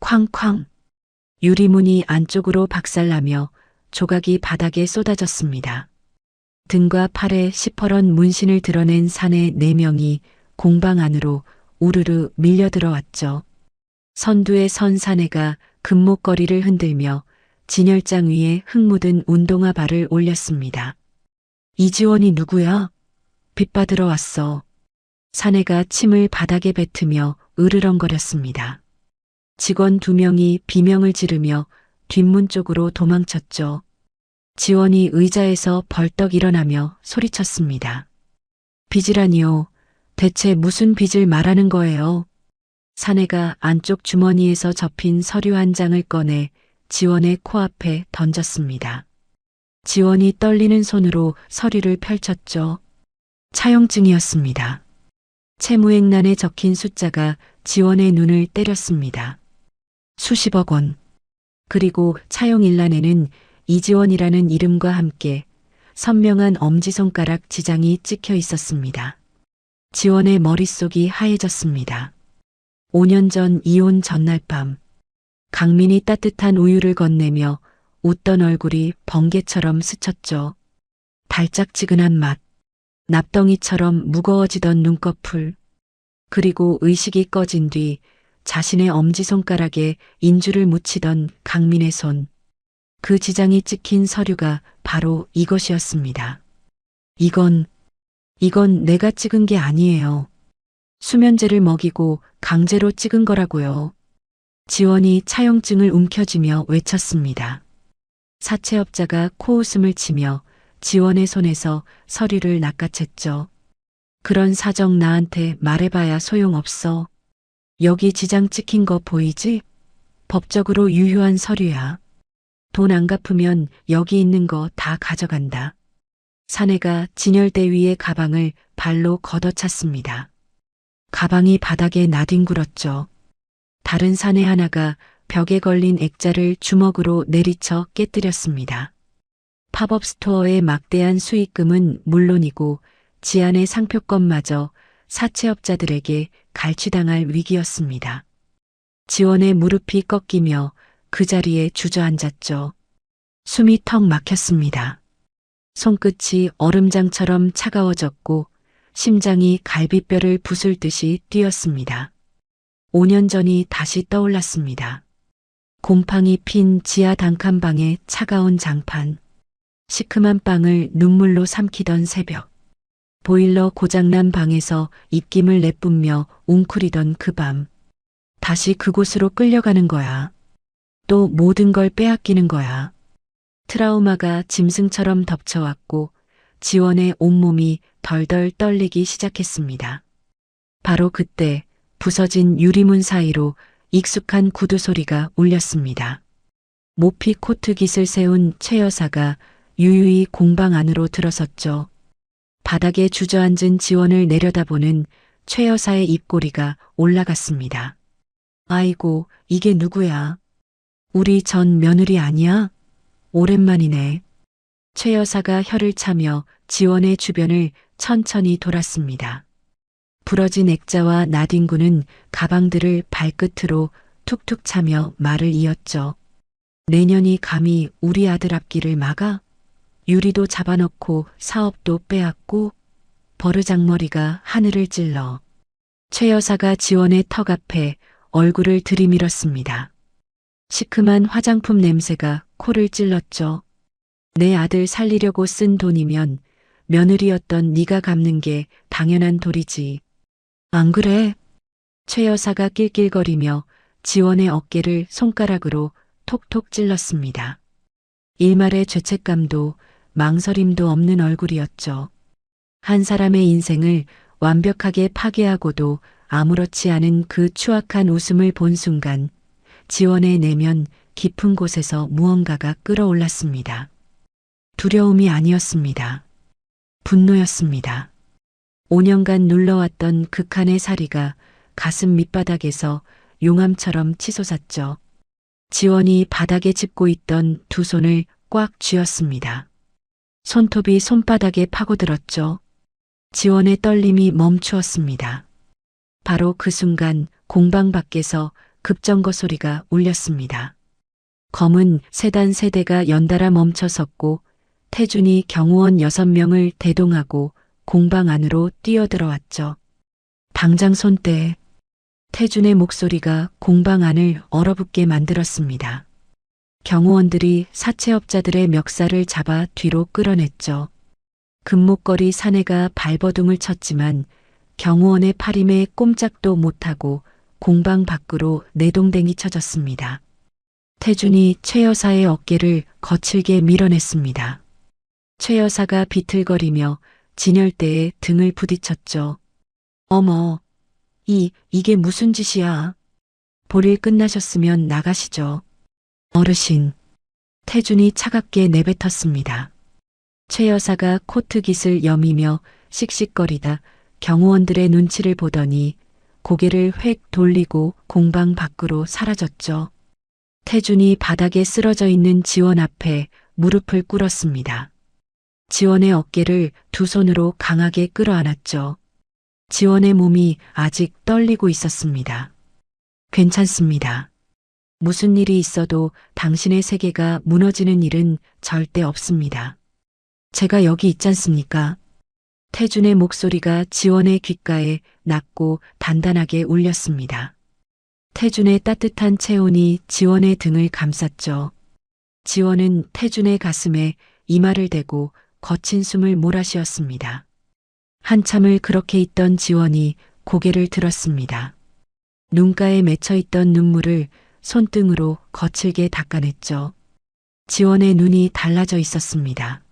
쾅쾅! 유리문이 안쪽으로 박살나며 조각이 바닥에 쏟아졌습니다. 등과 팔에 시퍼런 문신을 드러낸 사내 4명이 공방 안으로 우르르 밀려들어왔죠. 선두에 선 사내가 금목걸이를 흔들며 진열장 위에 흙 묻은 운동화 발을 올렸습니다. 이지원이 누구야? 빚받으러 왔어. 사내가 침을 바닥에 뱉으며 으르렁거렸습니다. 직원 2명이 비명을 지르며 뒷문 쪽으로 도망쳤죠. 지원이 의자에서 벌떡 일어나며 소리쳤습니다. 빚이라니요. 대체 무슨 빚을 말하는 거예요? 사내가 안쪽 주머니에서 접힌 서류 한 장을 꺼내 지원의 코앞에 던졌습니다. 지원이 떨리는 손으로 서류를 펼쳤죠. 차용증이었습니다. 채무액란에 적힌 숫자가 지원의 눈을 때렸습니다. 수십억 원. 그리고 차용일란에는 이지원이라는 이름과 함께 선명한 엄지손가락 지장이 찍혀 있었습니다. 지원의 머릿속이 하얘졌습니다. 5년 전 이혼 전날 밤 강민이 따뜻한 우유를 건네며 웃던 얼굴이 번개처럼 스쳤죠. 달짝지근한 맛, 납덩이처럼 무거워지던 눈꺼풀, 그리고 의식이 꺼진 뒤 자신의 엄지손가락에 인주를 묻히던 강민의 손. 그 지장이 찍힌 서류가 바로 이것이었습니다. 이건 내가 찍은 게 아니에요. 수면제를 먹이고 강제로 찍은 거라고요. 지원이 차용증을 움켜쥐며 외쳤습니다. 사채업자가 코웃음을 치며 지원의 손에서 서류를 낚아챘죠. 그런 사정 나한테 말해봐야 소용없어. 여기 지장 찍힌 거 보이지? 법적으로 유효한 서류야. 돈 안 갚으면 여기 있는 거 다 가져간다. 사내가 진열대 위에 가방을 발로 걷어찼습니다. 가방이 바닥에 나뒹굴었죠. 다른 사내 하나가 벽에 걸린 액자를 주먹으로 내리쳐 깨뜨렸습니다. 팝업 스토어의 막대한 수익금은 물론이고 지안의 상표권마저 사채업자들에게 갈취당할 위기였습니다. 지원의 무릎이 꺾이며 그 자리에 주저앉았죠. 숨이 턱 막혔습니다. 손끝이 얼음장처럼 차가워졌고 심장이 갈비뼈를 부술 듯이 뛰었습니다. 5년 전이 다시 떠올랐습니다. 곰팡이 핀 지하 단칸방의 차가운 장판, 시큼한 빵을 눈물로 삼키던 새벽, 보일러 고장난 방에서 입김을 내뿜며 웅크리던 그 밤. 다시 그곳으로 끌려가는 거야. 또 모든 걸 빼앗기는 거야. 트라우마가 짐승처럼 덮쳐왔고 지원의 온몸이 덜덜 떨리기 시작했습니다. 바로 그때 부서진 유리문 사이로 익숙한 구두 소리가 울렸습니다. 모피 코트 깃을 세운 최 여사가 유유히 공방 안으로 들어섰죠. 바닥에 주저앉은 지원을 내려다보는 최 여사의 입꼬리가 올라갔습니다. 아이고, 이게 누구야? 우리 전 며느리 아니야? 오랜만이네. 최 여사가 혀를 차며 지원의 주변을 천천히 돌았습니다. 부러진 액자와 나뒹구는 가방들을 발끝으로 툭툭 차며 말을 이었죠. 내년이 감히 우리 아들 앞길을 막아? 유리도 잡아넣고 사업도 빼앗고 버르장머리가 하늘을 찔러. 최 여사가 지원의 턱 앞에 얼굴을 들이밀었습니다. 시큼한 화장품 냄새가 코를 찔렀죠. 내 아들 살리려고 쓴 돈이면 며느리였던 네가 갚는 게 당연한 도리지. 안 그래? 최 여사가 낄낄거리며 지원의 어깨를 손가락으로 톡톡 찔렀습니다. 일말의 죄책감도 망설임도 없는 얼굴이었죠. 한 사람의 인생을 완벽하게 파괴하고도 아무렇지 않은 그 추악한 웃음을 본 순간 지원의 내면 깊은 곳에서 무언가가 끓어올랐습니다. 두려움이 아니었습니다. 분노였습니다. 5년간 눌러왔던 극한의 사리가 가슴 밑바닥에서 용암처럼 치솟았죠. 지원이 바닥에 짚고 있던 두 손을 꽉 쥐었습니다. 손톱이 손바닥에 파고들었죠. 지원의 떨림이 멈추었습니다. 바로 그 순간 공방 밖에서 급정거 소리가 울렸습니다. 검은 세단 세대가 연달아 멈춰섰고 태준이 경호원 6명을 대동하고 공방 안으로 뛰어들어왔죠. 당장 손 떼. 태준의 목소리가 공방 안을 얼어붙게 만들었습니다. 경호원들이 사채업자들의 멱살을 잡아 뒤로 끌어냈죠. 금목걸이 사내가 발버둥을 쳤지만 경호원의 팔힘에 꼼짝도 못하고 공방 밖으로 내동댕이 쳐졌습니다. 태준이 최 여사의 어깨를 거칠게 밀어냈습니다. 최 여사가 비틀거리며 진열대에 등을 부딪혔죠. 어머, 이게 무슨 짓이야? 볼일 끝나셨으면 나가시죠. 어르신. 태준이 차갑게 내뱉었습니다. 최 여사가 코트 깃을 여미며 씩씩거리다 경호원들의 눈치를 보더니 고개를 획 돌리고 공방 밖으로 사라졌죠. 태준이 바닥에 쓰러져 있는 지원 앞에 무릎을 꿇었습니다. 지원의 어깨를 두 손으로 강하게 끌어안았죠. 지원의 몸이 아직 떨리고 있었습니다. 괜찮습니다. 무슨 일이 있어도 당신의 세계가 무너지는 일은 절대 없습니다. 제가 여기 있지 않습니까? 태준의 목소리가 지원의 귓가에 낮고 단단하게 울렸습니다. 태준의 따뜻한 체온이 지원의 등을 감쌌죠. 지원은 태준의 가슴에 이마를 대고 거친 숨을 몰아쉬었습니다. 한참을 그렇게 있던 지원이 고개를 들었습니다. 눈가에 맺혀있던 눈물을 손등으로 거칠게 닦아냈죠. 지원의 눈이 달라져 있었습니다.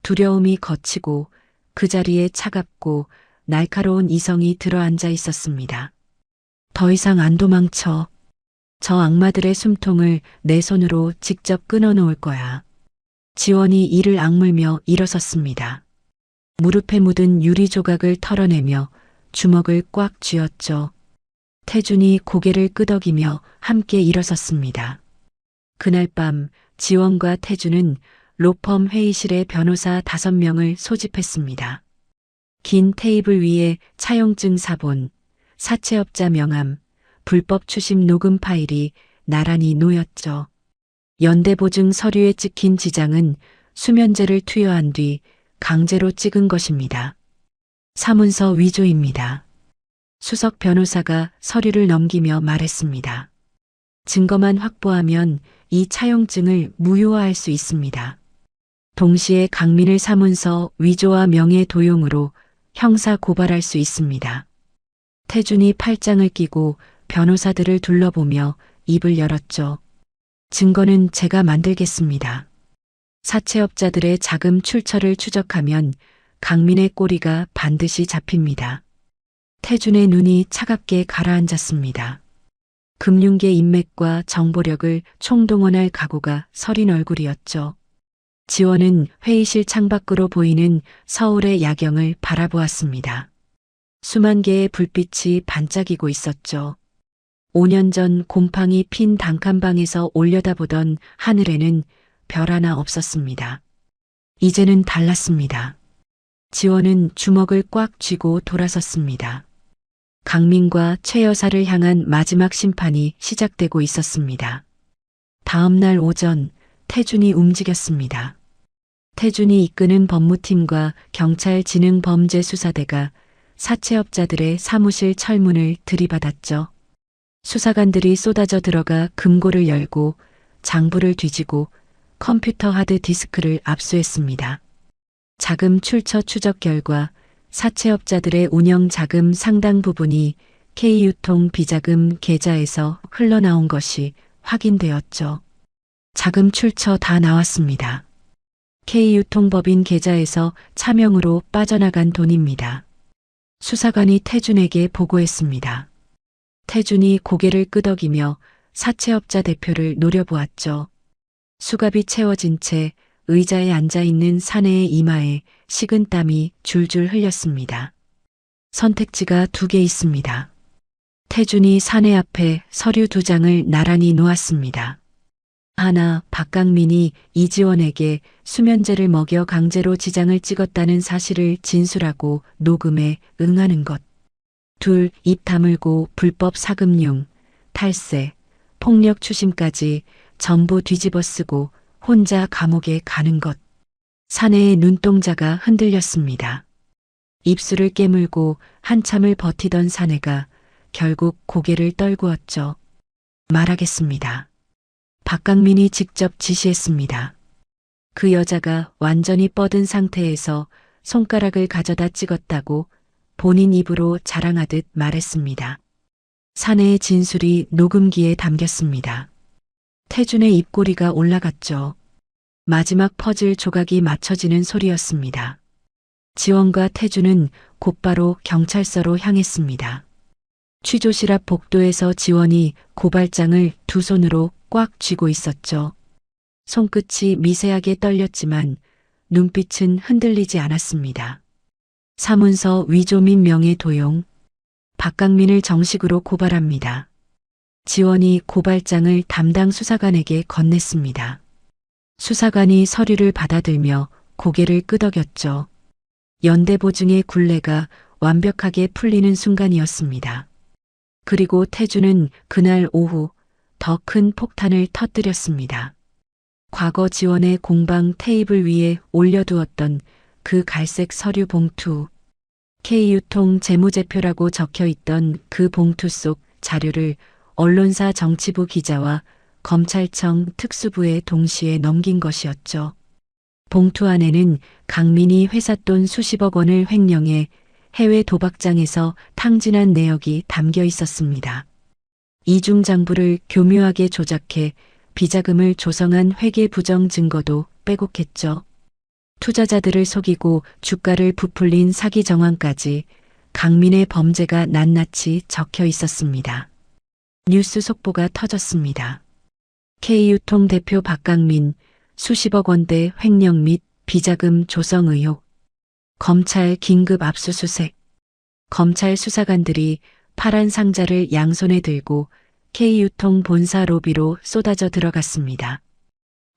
두려움이 걷히고 그 자리에 차갑고 날카로운 이성이 들어앉아 있었습니다. 더 이상 안 도망쳐. 저 악마들의 숨통을 내 손으로 직접 끊어놓을 거야. 지원이 이를 악물며 일어섰습니다. 무릎에 묻은 유리 조각을 털어내며 주먹을 꽉 쥐었죠. 태준이 고개를 끄덕이며 함께 일어섰습니다. 그날 밤 지원과 태준은 로펌 회의실에 변호사 5명을 소집했습니다. 긴 테이블 위에 차용증 사본, 사채업자 명함, 불법 추심 녹음 파일이 나란히 놓였죠. 연대보증 서류에 찍힌 지장은 수면제를 투여한 뒤 강제로 찍은 것입니다. 사문서 위조입니다. 수석 변호사가 서류를 넘기며 말했습니다. 증거만 확보하면 이 차용증을 무효화할 수 있습니다. 동시에 강민을 사문서 위조와 명예 도용으로 형사 고발할 수 있습니다. 태준이 팔짱을 끼고 변호사들을 둘러보며 입을 열었죠. 증거는 제가 만들겠습니다. 사채업자들의 자금 출처를 추적하면 강민의 꼬리가 반드시 잡힙니다. 태준의 눈이 차갑게 가라앉았습니다. 금융계 인맥과 정보력을 총동원할 각오가 서린 얼굴이었죠. 지원은 회의실 창밖으로 보이는 서울의 야경을 바라보았습니다. 수만 개의 불빛이 반짝이고 있었죠. 5년 전 곰팡이 핀 단칸방에서 올려다보던 하늘에는 별 하나 없었습니다. 이제는 달랐습니다. 지원은 주먹을 꽉 쥐고 돌아섰습니다. 강민과 최 여사를 향한 마지막 심판이 시작되고 있었습니다. 다음 날 오전 태준이 움직였습니다. 태준이 이끄는 법무팀과 경찰진흥범죄수사대가 사채업자들의 사무실 철문을 들이받았죠. 수사관들이 쏟아져 들어가 금고를 열고 장부를 뒤지고 컴퓨터 하드 디스크를 압수했습니다. 자금 출처 추적 결과 사채업자들의 운영 자금 상당 부분이 K유통 비자금 계좌에서 흘러나온 것이 확인되었죠. 자금 출처 다 나왔습니다. K유통법인 계좌에서 차명으로 빠져나간 돈입니다. 수사관이 태준에게 보고했습니다. 태준이 고개를 끄덕이며 사채업자 대표를 노려보았죠. 수갑이 채워진 채 의자에 앉아있는 사내의 이마에 식은 땀이 줄줄 흘렸습니다. 선택지가 2개 있습니다. 태준이 사내 앞에 서류 2장을 나란히 놓았습니다. 하나, 박강민이 이지원에게 수면제를 먹여 강제로 지장을 찍었다는 사실을 진술하고 녹음에 응하는 것. 2, 입 다물고 불법 사금융, 탈세, 폭력 추심까지 전부 뒤집어 쓰고 혼자 감옥에 가는 것. 사내의 눈동자가 흔들렸습니다. 입술을 깨물고 한참을 버티던 사내가 결국 고개를 떨구었죠. 말하겠습니다. 박강민이 직접 지시했습니다. 그 여자가 완전히 뻗은 상태에서 손가락을 가져다 찍었다고 본인 입으로 자랑하듯 말했습니다. 사내의 진술이 녹음기에 담겼습니다. 태준의 입꼬리가 올라갔죠. 마지막 퍼즐 조각이 맞춰지는 소리였습니다. 지원과 태준은 곧바로 경찰서로 향했습니다. 취조실 앞 복도에서 지원이 고발장을 2 손으로 꽉 쥐고 있었죠. 손끝이 미세하게 떨렸지만 눈빛은 흔들리지 않았습니다. 사문서 위조 및 명예 도용. 박강민을 정식으로 고발합니다. 지원이 고발장을 담당 수사관에게 건넸습니다. 수사관이 서류를 받아들며 고개를 끄덕였죠. 연대보증의 굴레가 완벽하게 풀리는 순간이었습니다. 그리고 태준은 그날 오후 더 큰 폭탄을 터뜨렸습니다. 과거 지원의 공방 테이블 위에 올려두었던 그 갈색 서류 봉투, K유통 재무제표라고 적혀 있던 그 봉투 속 자료를 언론사 정치부 기자와 검찰청 특수부에 동시에 넘긴 것이었죠. 봉투 안에는 강민이 회사 돈 수십억 원을 횡령해 해외 도박장에서 탕진한 내역이 담겨 있었습니다. 이중장부를 교묘하게 조작해 비자금을 조성한 회계 부정 증거도 빼곡했죠. 투자자들을 속이고 주가를 부풀린 사기 정황까지 강민의 범죄가 낱낱이 적혀 있었습니다. 뉴스 속보가 터졌습니다. K유통 대표 박강민 수십억 원대 횡령 및 비자금 조성 의혹. 검찰 긴급 압수수색. 검찰 수사관들이 파란 상자를 양손에 들고 K유통 본사 로비로 쏟아져 들어갔습니다.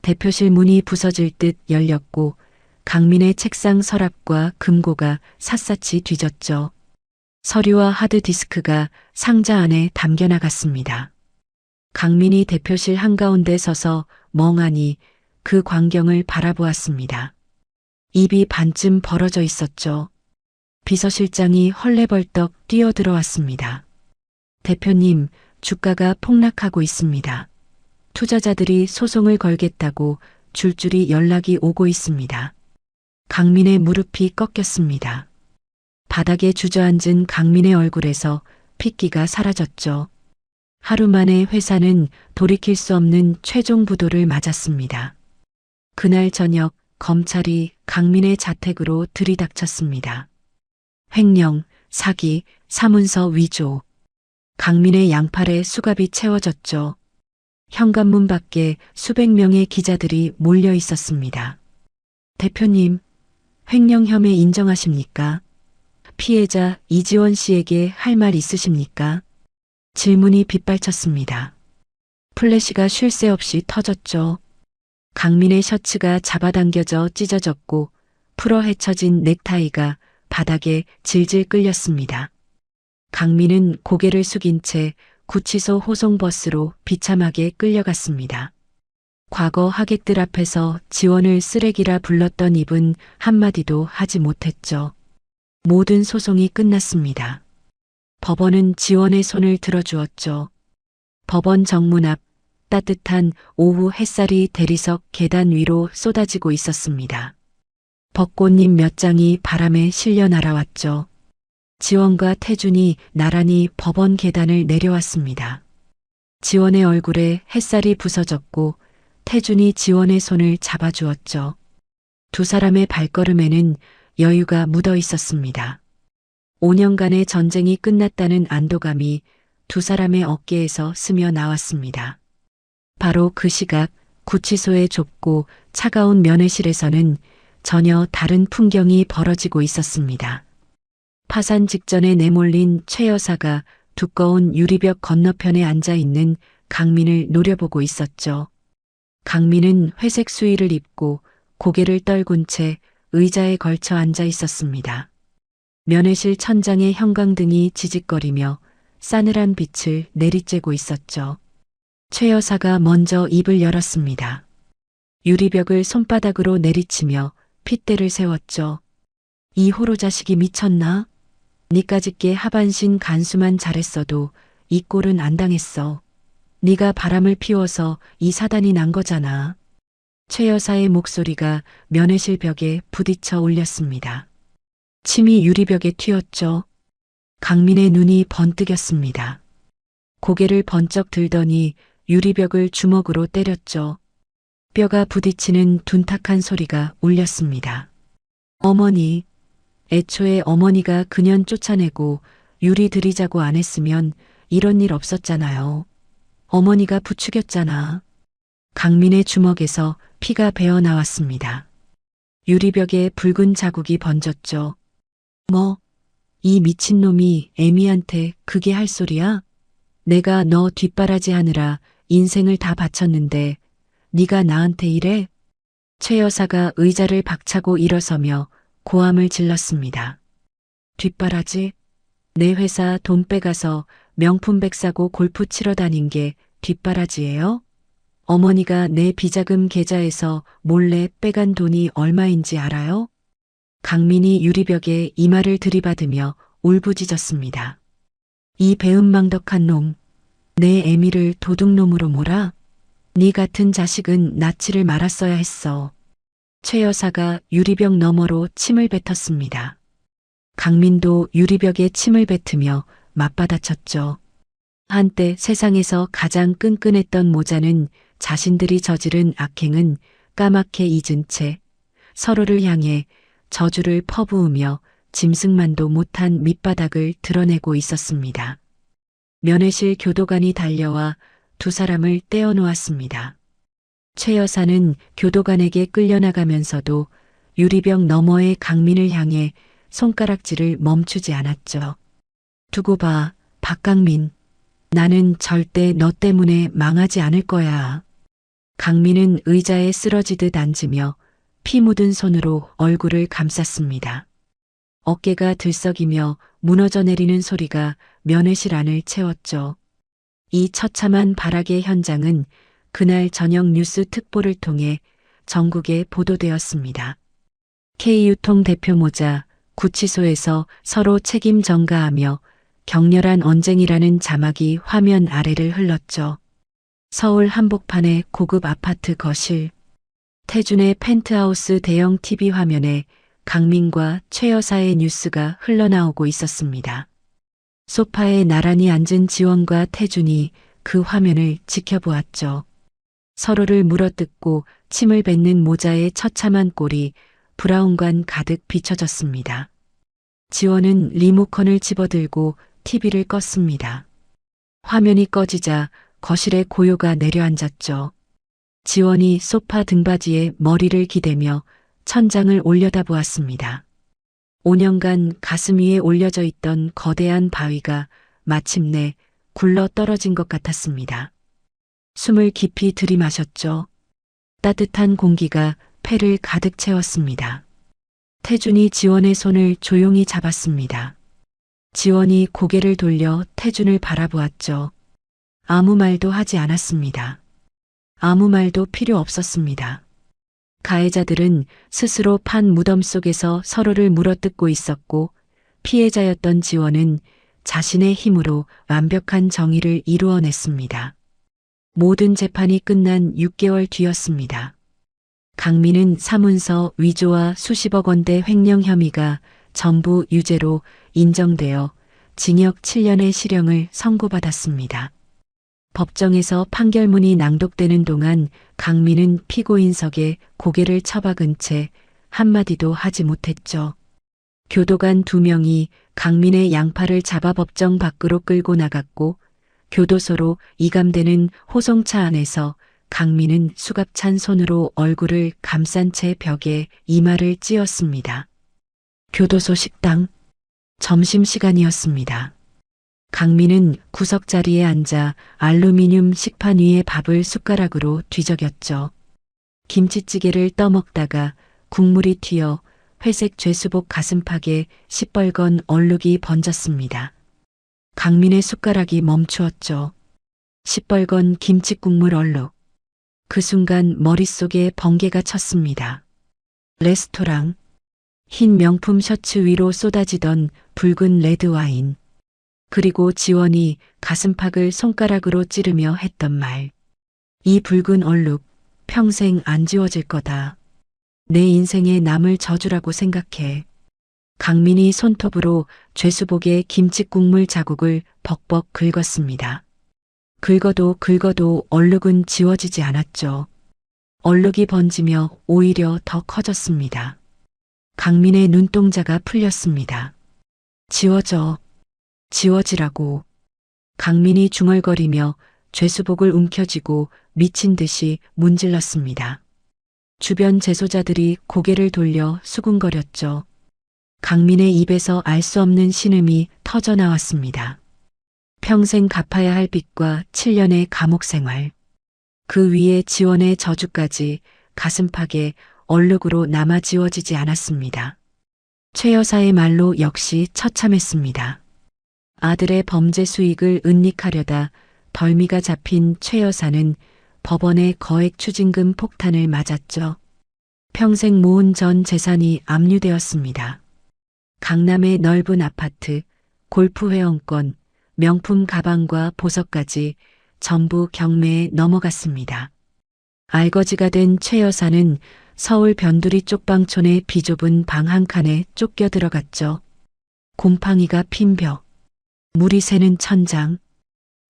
대표실 문이 부서질 듯 열렸고 강민의 책상 서랍과 금고가 샅샅이 뒤졌죠. 서류와 하드디스크가 상자 안에 담겨 나갔습니다. 강민이 대표실 한가운데 서서 멍하니 그 광경을 바라보았습니다. 입이 반쯤 벌어져 있었죠. 비서실장이 헐레벌떡 뛰어들어왔습니다. 대표님, 주가가 폭락하고 있습니다. 투자자들이 소송을 걸겠다고 줄줄이 연락이 오고 있습니다. 강민의 무릎이 꺾였습니다. 바닥에 주저앉은 강민의 얼굴에서 핏기가 사라졌죠. 하루 만에 회사는 돌이킬 수 없는 최종 부도를 맞았습니다. 그날 저녁 검찰이 강민의 자택으로 들이닥쳤습니다. 횡령, 사기, 사문서 위조. 강민의 양팔에 수갑이 채워졌죠. 현관문 밖에 수백 명의 기자들이 몰려 있었습니다. 대표님, 횡령 혐의 인정하십니까? 피해자 이지원 씨에게 할 말 있으십니까? 질문이 빗발쳤습니다. 플래시가 쉴 새 없이 터졌죠. 강민의 셔츠가 잡아당겨져 찢어졌고 풀어 헤쳐진 넥타이가 바닥에 질질 끌렸습니다. 강민은 고개를 숙인 채 구치소 호송버스로 비참하게 끌려갔습니다. 과거 하객들 앞에서 지원을 쓰레기라 불렀던 입은 한마디도 하지 못했죠. 모든 소송이 끝났습니다. 법원은 지원의 손을 들어주었죠. 법원 정문 앞 따뜻한 오후 햇살이 대리석 계단 위로 쏟아지고 있었습니다. 벚꽃잎 몇 장이 바람에 실려 날아왔죠. 지원과 태준이 나란히 법원 계단을 내려왔습니다. 지원의 얼굴에 햇살이 부서졌고 태준이 지원의 손을 잡아주었죠. 두 사람의 발걸음에는 여유가 묻어 있었습니다. 5년간의 전쟁이 끝났다는 안도감이 두 사람의 어깨에서 스며 나왔습니다. 바로 그 시각 구치소의 좁고 차가운 면회실에서는 전혀 다른 풍경이 벌어지고 있었습니다. 파산 직전에 내몰린 최 여사가 두꺼운 유리벽 건너편에 앉아 있는 강민을 노려보고 있었죠. 강민은 회색 수의를 입고 고개를 떨군 채 의자에 걸쳐 앉아 있었습니다. 면회실 천장의 형광등이 지직거리며 싸늘한 빛을 내리쬐고 있었죠. 최 여사가 먼저 입을 열었습니다. 유리벽을 손바닥으로 내리치며 핏대를 세웠죠. 이 호로 자식이 미쳤나? 니까짓게 하반신 간수만 잘했어도 이 꼴은 안 당했어. 네가 바람을 피워서 이 사단이 난 거잖아. 최 여사의 목소리가 면회실 벽에 부딪혀 울렸습니다. 침이 유리벽에 튀었죠. 강민의 눈이 번뜩였습니다. 고개를 번쩍 들더니 유리벽을 주먹으로 때렸죠. 뼈가 부딪히는 둔탁한 소리가 울렸습니다. 어머니, 애초에 어머니가 그년 쫓아내고 유리 들이자고 안 했으면 이런 일 없었잖아요. 어머니가 부추겼잖아. 강민의 주먹에서 피가 배어 나왔습니다. 유리벽에 붉은 자국이 번졌죠. 뭐, 이 미친놈이 애미한테 그게 할 소리야? 내가 너 뒷바라지 하느라 인생을 다 바쳤는데 네가 나한테 이래? 최 여사가 의자를 박차고 일어서며 고함을 질렀습니다. 뒷바라지? 내 회사 돈 빼가서 명품백 사고 골프 치러 다닌 게 뒷바라지예요? 어머니가 내 비자금 계좌에서 몰래 빼간 돈이 얼마인지 알아요? 강민이 유리벽에 이마를 들이받으며 울부짖었습니다. 이 배은망덕한 놈, 내 애미를 도둑놈으로 몰아? 네 같은 자식은 낳지를 말았어야 했어. 최 여사가 유리벽 너머로 침을 뱉었습니다. 강민도 유리벽에 침을 뱉으며 맞받아쳤죠. 한때 세상에서 가장 끈끈했던 모자는 자신들이 저지른 악행은 까맣게 잊은 채 서로를 향해 저주를 퍼부으며 짐승만도 못한 밑바닥을 드러내고 있었습니다. 면회실 교도관이 달려와 두 사람을 떼어놓았습니다. 최 여사는 교도관에게 끌려나가면서도 유리병 너머의 강민을 향해 손가락질을 멈추지 않았죠. 두고 봐, 박강민. 나는 절대 너 때문에 망하지 않을 거야. 강민은 의자에 쓰러지듯 앉으며 피 묻은 손으로 얼굴을 감쌌습니다. 어깨가 들썩이며 무너져 내리는 소리가 면회실 안을 채웠죠. 이 처참한 발악의 현장은 그날 저녁 뉴스 특보를 통해 전국에 보도되었습니다. K유통 대표모자 구치소에서 서로 책임 전가하며 격렬한 언쟁이라는 자막이 화면 아래를 흘렀죠. 서울 한복판의 고급 아파트 거실. 태준의 펜트하우스 대형 TV 화면에 강민과 최 여사의 뉴스가 흘러나오고 있었습니다. 소파에 나란히 앉은 지원과 태준이 그 화면을 지켜보았죠. 서로를 물어뜯고 침을 뱉는 모자의 처참한 꼴이 브라운관 가득 비춰졌습니다. 지원은 리모컨을 집어들고 TV를 껐습니다. 화면이 꺼지자 거실에 고요가 내려앉았죠. 지원이 소파 등받이에 머리를 기대며 천장을 올려다보았습니다. 5년간 가슴 위에 올려져 있던 거대한 바위가 마침내 굴러 떨어진 것 같았습니다. 숨을 깊이 들이마셨죠. 따뜻한 공기가 폐를 가득 채웠습니다. 태준이 지원의 손을 조용히 잡았습니다. 지원이 고개를 돌려 태준을 바라보았죠. 아무 말도 하지 않았습니다. 아무 말도 필요 없었습니다. 가해자들은 스스로 판 무덤 속에서 서로를 물어뜯고 있었고 피해자였던 지원은 자신의 힘으로 완벽한 정의를 이루어냈습니다. 모든 재판이 끝난 6개월 뒤였습니다. 강민은 사문서 위조와 수십억 원대 횡령 혐의가 전부 유죄로 인정되어 징역 7년의 실형을 선고받았습니다. 법정에서 판결문이 낭독되는 동안 강민은 피고인석에 고개를 처박은 채 한마디도 하지 못했죠. 교도관 2명이 강민의 양팔을 잡아 법정 밖으로 끌고 나갔고 교도소로 이감되는 호송차 안에서 강민은 수갑찬 손으로 얼굴을 감싼 채 벽에 이마를 찧었습니다. 교도소 식당. 점심시간이었습니다. 강민은 구석자리에 앉아 알루미늄 식판 위에 밥을 숟가락으로 뒤적였죠. 김치찌개를 떠먹다가 국물이 튀어 회색 죄수복 가슴팍에 시뻘건 얼룩이 번졌습니다. 강민의 숟가락이 멈추었죠. 시뻘건 김치국물 얼룩. 그 순간 머릿속에 번개가 쳤습니다. 레스토랑. 흰 명품 셔츠 위로 쏟아지던 붉은 레드와인. 그리고 지원이 가슴팍을 손가락으로 찌르며 했던 말. 이 붉은 얼룩 평생 안 지워질 거다. 내 인생에 남을 저주라고 생각해. 강민이 손톱으로 죄수복의 김치국물 자국을 벅벅 긁었습니다. 긁어도 얼룩은 지워지지 않았죠. 얼룩이 번지며 오히려 더 커졌습니다. 강민의 눈동자가 풀렸습니다. 지워져. 지워지라고. 강민이 중얼거리며 죄수복을 움켜쥐고 미친 듯이 문질렀습니다. 주변 재소자들이 고개를 돌려 수군거렸죠. 강민의 입에서 알 수 없는 신음이 터져 나왔습니다. 평생 갚아야 할 빚과 7년의 감옥 생활. 그 위에 지원의 저주까지 가슴팍에 얼룩으로 남아 지워지지 않았습니다. 최 여사의 말로 역시 처참했습니다. 아들의 범죄 수익을 은닉하려다 덜미가 잡힌 최 여사는 법원의 거액 추징금 폭탄을 맞았죠. 평생 모은 전 재산이 압류되었습니다. 강남의 넓은 아파트, 골프 회원권, 명품 가방과 보석까지 전부 경매에 넘어갔습니다. 알거지가 된 최 여사는 서울 변두리 쪽방촌의 비좁은 방 한 칸에 쫓겨 들어갔죠. 곰팡이가 핀 벽, 물이 새는 천장,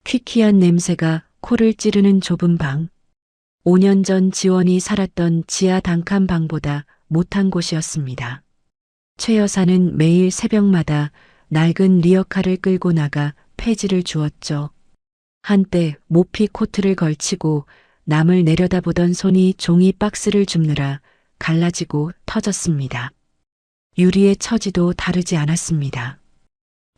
퀴퀴한 냄새가 코를 찌르는 좁은 방. 5년 전 지원이 살았던 지하 단칸방보다 못한 곳이었습니다. 최 여사는 매일 새벽마다 낡은 리어카를 끌고 나가 폐지를 주었죠. 한때 모피 코트를 걸치고 남을 내려다보던 손이 종이 박스를 줍느라 갈라지고 터졌습니다. 유리의 처지도 다르지 않았습니다.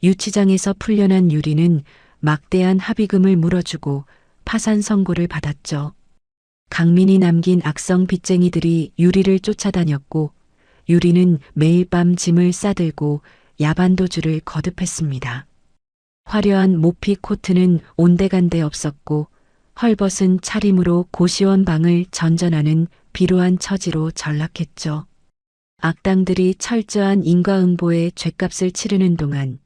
유치장에서 풀려난 유리는 막대한 합의금을 물어주고 파산 선고를 받았죠. 강민이 남긴 악성 빚쟁이들이 유리를 쫓아다녔고 유리는 매일 밤 짐을 싸들고 야반도주를 거듭했습니다. 화려한 모피 코트는 온데간데 없었고 헐벗은 차림으로 고시원 방을 전전하는 비루한 처지로 전락했죠. 악당들이 철저한 인과응보에 죗값을 치르는 동안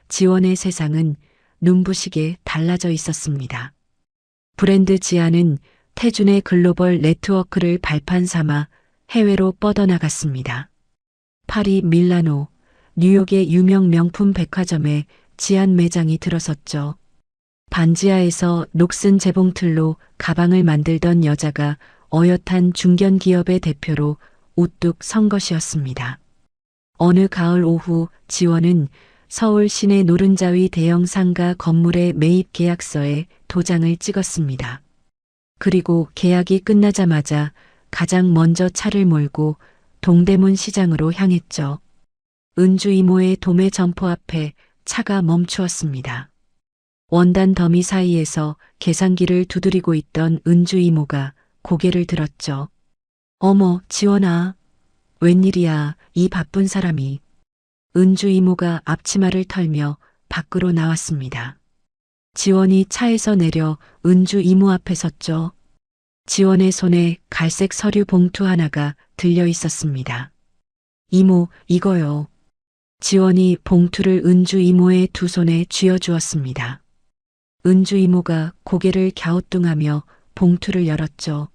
지원의 세상은 눈부시게 달라져 있었습니다. 브랜드 지아는 태준의 글로벌 네트워크를 발판 삼아 해외로 뻗어나갔습니다. 파리, 밀라노, 뉴욕의 유명 명품 백화점에 지안 매장이 들어섰죠. 반지하에서 녹슨 재봉틀로 가방을 만들던 여자가 어엿한 중견기업의 대표로 우뚝 선 것이었습니다. 어느 가을 오후 지원은 서울 시내 노른자위 대형 상가 건물의 매입 계약서에 도장을 찍었습니다. 그리고 계약이 끝나자마자 가장 먼저 차를 몰고 동대문 시장으로 향했죠. 은주 이모의 도매 점포 앞에 차가 멈추었습니다. 원단 더미 사이에서 계산기를 두드리고 있던 은주 이모가 고개를 들었죠. 어머, 지원아. 웬일이야, 이 바쁜 사람이. 은주 이모가 앞치마를 털며 밖으로 나왔습니다. 지원이 차에서 내려 은주 이모 앞에 섰죠. 지원의 손에 갈색 서류 봉투 하나가 들려 있었습니다. 이모, 이거요. 지원이 봉투를 은주 이모의 두 손에 쥐어주었습니다. 은주 이모가 고개를 갸우뚱하며 봉투를 열었죠.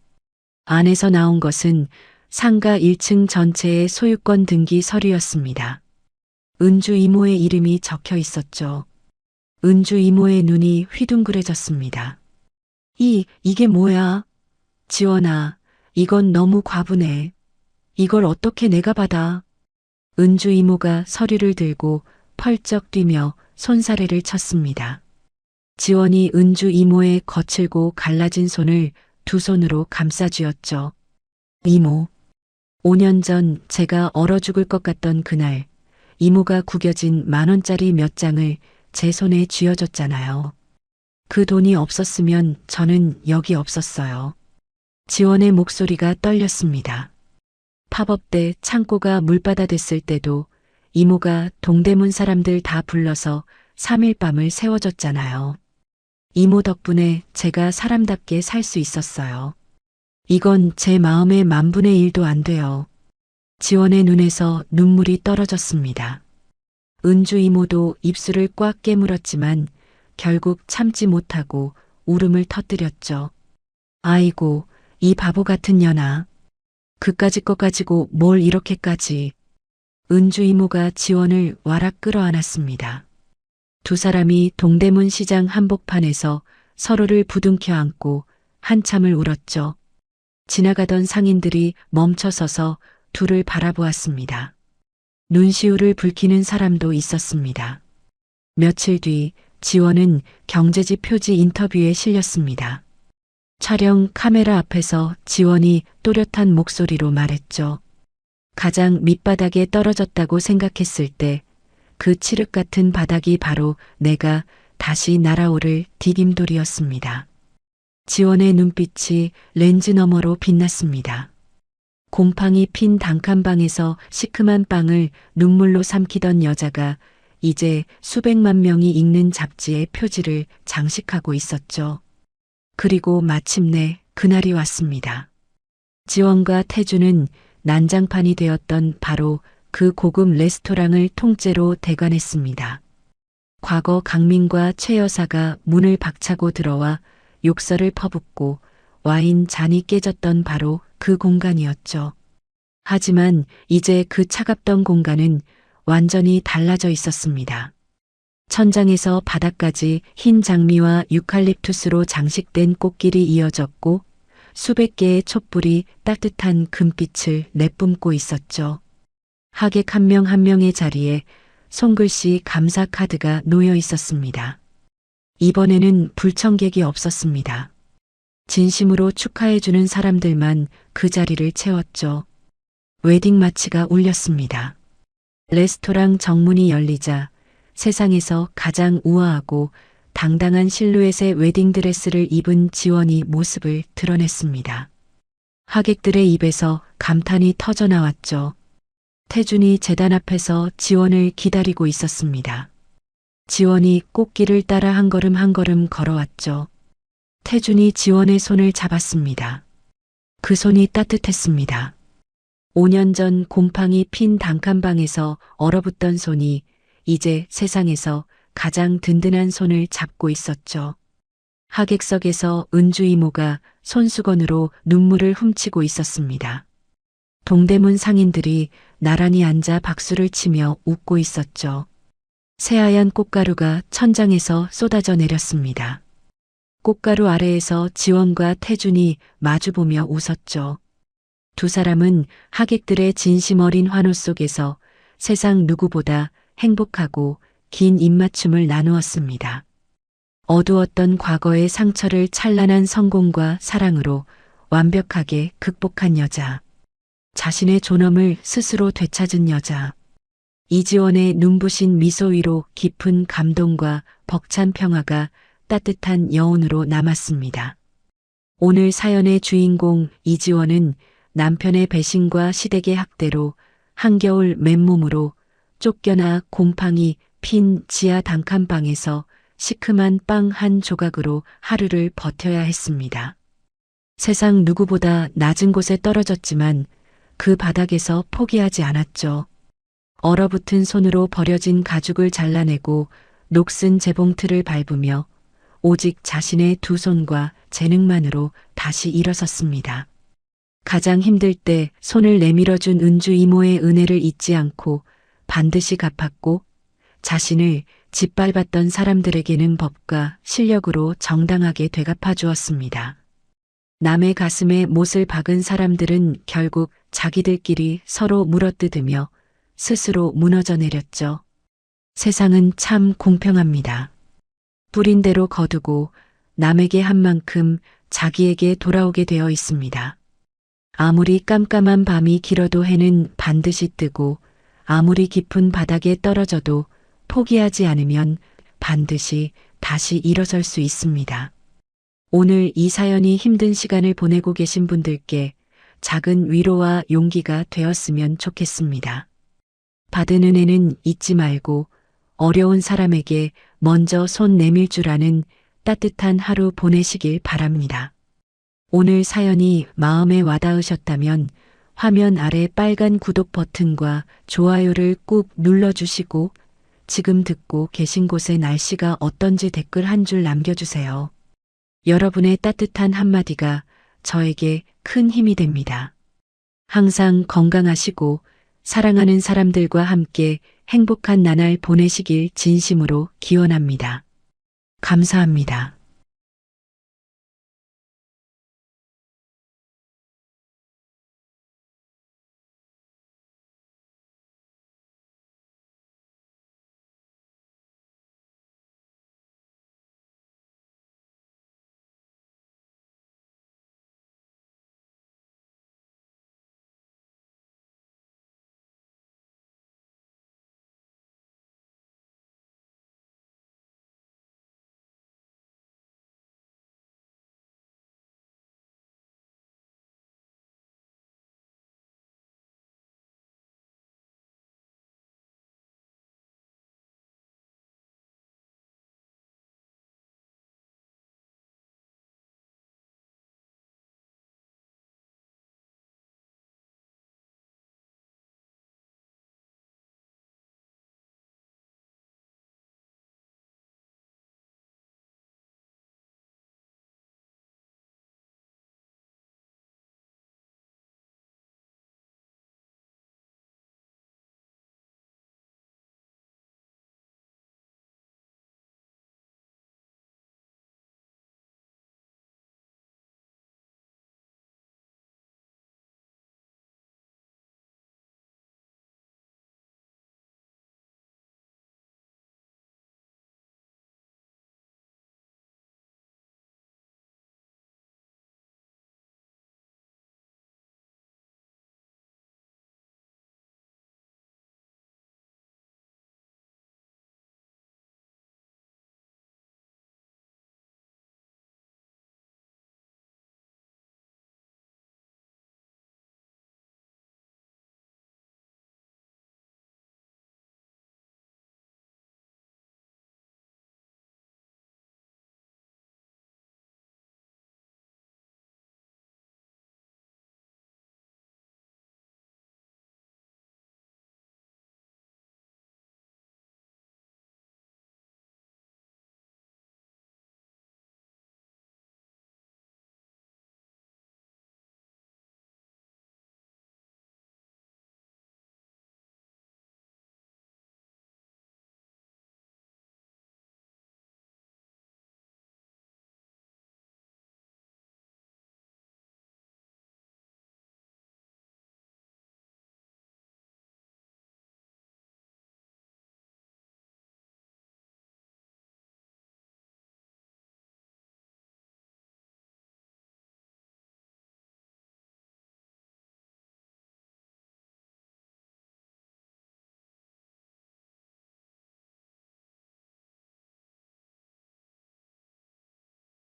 안에서 나온 것은 상가 1층 전체의 소유권 등기 서류였습니다. 은주 이모의 이름이 적혀 있었죠. 은주 이모의 눈이 휘둥그레졌습니다. 이게 뭐야? 지원아, 이건 너무 과분해. 이걸 어떻게 내가 받아? 은주 이모가 서류를 들고 펄쩍 뛰며 손사래를 쳤습니다. 지원이 은주 이모의 거칠고 갈라진 손을 두 손으로 감싸쥐었죠. 이모, 5년 전 제가 얼어 죽을 것 같던 그날 이모가 구겨진 10,000원짜리 몇 장을 제 손에 쥐어줬잖아요. 그 돈이 없었으면 저는 여기 없었어요. 지원의 목소리가 떨렸습니다. 팝업 때 창고가 물바다 됐을 때도 이모가 동대문 사람들 다 불러서 3일 밤을 세워줬잖아요. 이모 덕분에 제가 사람답게 살 수 있었어요. 이건 제 마음의 10,000분의 1도 안 돼요. 지원의 눈에서 눈물이 떨어졌습니다. 은주 이모도 입술을 꽉 깨물었지만 결국 참지 못하고 울음을 터뜨렸죠. 아이고, 이 바보 같은 년아. 그까짓 것 가지고 뭘 이렇게까지. 은주 이모가 지원을 와락 끌어안았습니다. 두 사람이 동대문 시장 한복판에서 서로를 부둥켜 안고 한참을 울었죠. 지나가던 상인들이 멈춰서서 둘을 바라보았습니다. 눈시울을 붉히는 사람도 있었습니다. 며칠 뒤 지원은 경제지 표지 인터뷰에 실렸습니다. 촬영 카메라 앞에서 지원이 또렷한 목소리로 말했죠. 가장 밑바닥에 떨어졌다고 생각했을 때 그 칠흑 같은 바닥이 바로 내가 다시 날아오를 디딤돌이었습니다. 지원의 눈빛이 렌즈 너머로 빛났습니다. 곰팡이 핀 단칸방에서 시큼한 빵을 눈물로 삼키던 여자가 이제 수백만 명이 읽는 잡지의 표지를 장식하고 있었죠. 그리고 마침내 그날이 왔습니다. 지원과 태주는 난장판이 되었던 바로 그 고급 레스토랑을 통째로 대관했습니다. 과거 강민과 최 여사가 문을 박차고 들어와 욕설을 퍼붓고 와인 잔이 깨졌던 바로 그 공간이었죠. 하지만 이제 그 차갑던 공간은 완전히 달라져 있었습니다. 천장에서 바닥까지 흰 장미와 유칼립투스로 장식된 꽃길이 이어졌고 수백 개의 촛불이 따뜻한 금빛을 내뿜고 있었죠. 하객 한 명 한 명의 자리에 손글씨 감사 카드가 놓여 있었습니다. 이번에는 불청객이 없었습니다. 진심으로 축하해주는 사람들만 그 자리를 채웠죠. 웨딩 마치가 울렸습니다. 레스토랑 정문이 열리자 세상에서 가장 우아하고 당당한 실루엣의 웨딩드레스를 입은 지원이 모습을 드러냈습니다. 하객들의 입에서 감탄이 터져 나왔죠. 태준이 제단 앞에서 지원을 기다리고 있었습니다. 지원이 꽃길을 따라 한 걸음 한 걸음 걸어왔죠. 태준이 지원의 손을 잡았습니다. 그 손이 따뜻했습니다. 5년 전 곰팡이 핀 단칸방에서 얼어붙던 손이 이제 세상에서 가장 든든한 손을 잡고 있었죠. 하객석에서 은주 이모가 손수건으로 눈물을 훔치고 있었습니다. 동대문 상인들이 나란히 앉아 박수를 치며 웃고 있었죠. 새하얀 꽃가루가 천장에서 쏟아져 내렸습니다. 꽃가루 아래에서 지원과 태준이 마주보며 웃었죠. 두 사람은 하객들의 진심 어린 환호 속에서 세상 누구보다 행복하고 긴 입맞춤을 나누었습니다. 어두웠던 과거의 상처를 찬란한 성공과 사랑으로 완벽하게 극복한 여자. 자신의 존엄을 스스로 되찾은 여자. 이지원의 눈부신 미소 위로 깊은 감동과 벅찬 평화가 따뜻한 여운으로 남았습니다. 오늘 사연의 주인공 이지원은 남편의 배신과 시댁의 학대로 한겨울 맨몸으로 쫓겨나 곰팡이 핀 지하 단칸방에서 시큼한 빵 한 조각으로 하루를 버텨야 했습니다. 세상 누구보다 낮은 곳에 떨어졌지만 그 바닥에서 포기하지 않았죠. 얼어붙은 손으로 버려진 가죽을 잘라내고 녹슨 재봉틀을 밟으며 오직 자신의 두 손과 재능만으로 다시 일어섰습니다. 가장 힘들 때 손을 내밀어준 은주 이모의 은혜를 잊지 않고 반드시 갚았고 자신을 짓밟았던 사람들에게는 법과 실력으로 정당하게 되갚아 주었습니다. 남의 가슴에 못을 박은 사람들은 결국 자기들끼리 서로 물어뜯으며 스스로 무너져 내렸죠. 세상은 참 공평합니다. 뿌린 대로 거두고 남에게 한 만큼 자기에게 돌아오게 되어 있습니다. 아무리 깜깜한 밤이 길어도 해는 반드시 뜨고 아무리 깊은 바닥에 떨어져도 포기하지 않으면 반드시 다시 일어설 수 있습니다. 오늘 이 사연이 힘든 시간을 보내고 계신 분들께 작은 위로와 용기가 되었으면 좋겠습니다. 받은 은혜는 잊지 말고 어려운 사람에게 먼저 손 내밀 줄 아는 따뜻한 하루 보내시길 바랍니다. 오늘 사연이 마음에 와닿으셨다면 화면 아래 빨간 구독 버튼과 좋아요를 꾹 눌러주시고 지금 듣고 계신 곳의 날씨가 어떤지 댓글 한 줄 남겨주세요. 여러분의 따뜻한 한마디가 저에게 큰 힘이 됩니다. 항상 건강하시고 사랑하는 사람들과 함께 행복한 나날 보내시길 진심으로 기원합니다. 감사합니다.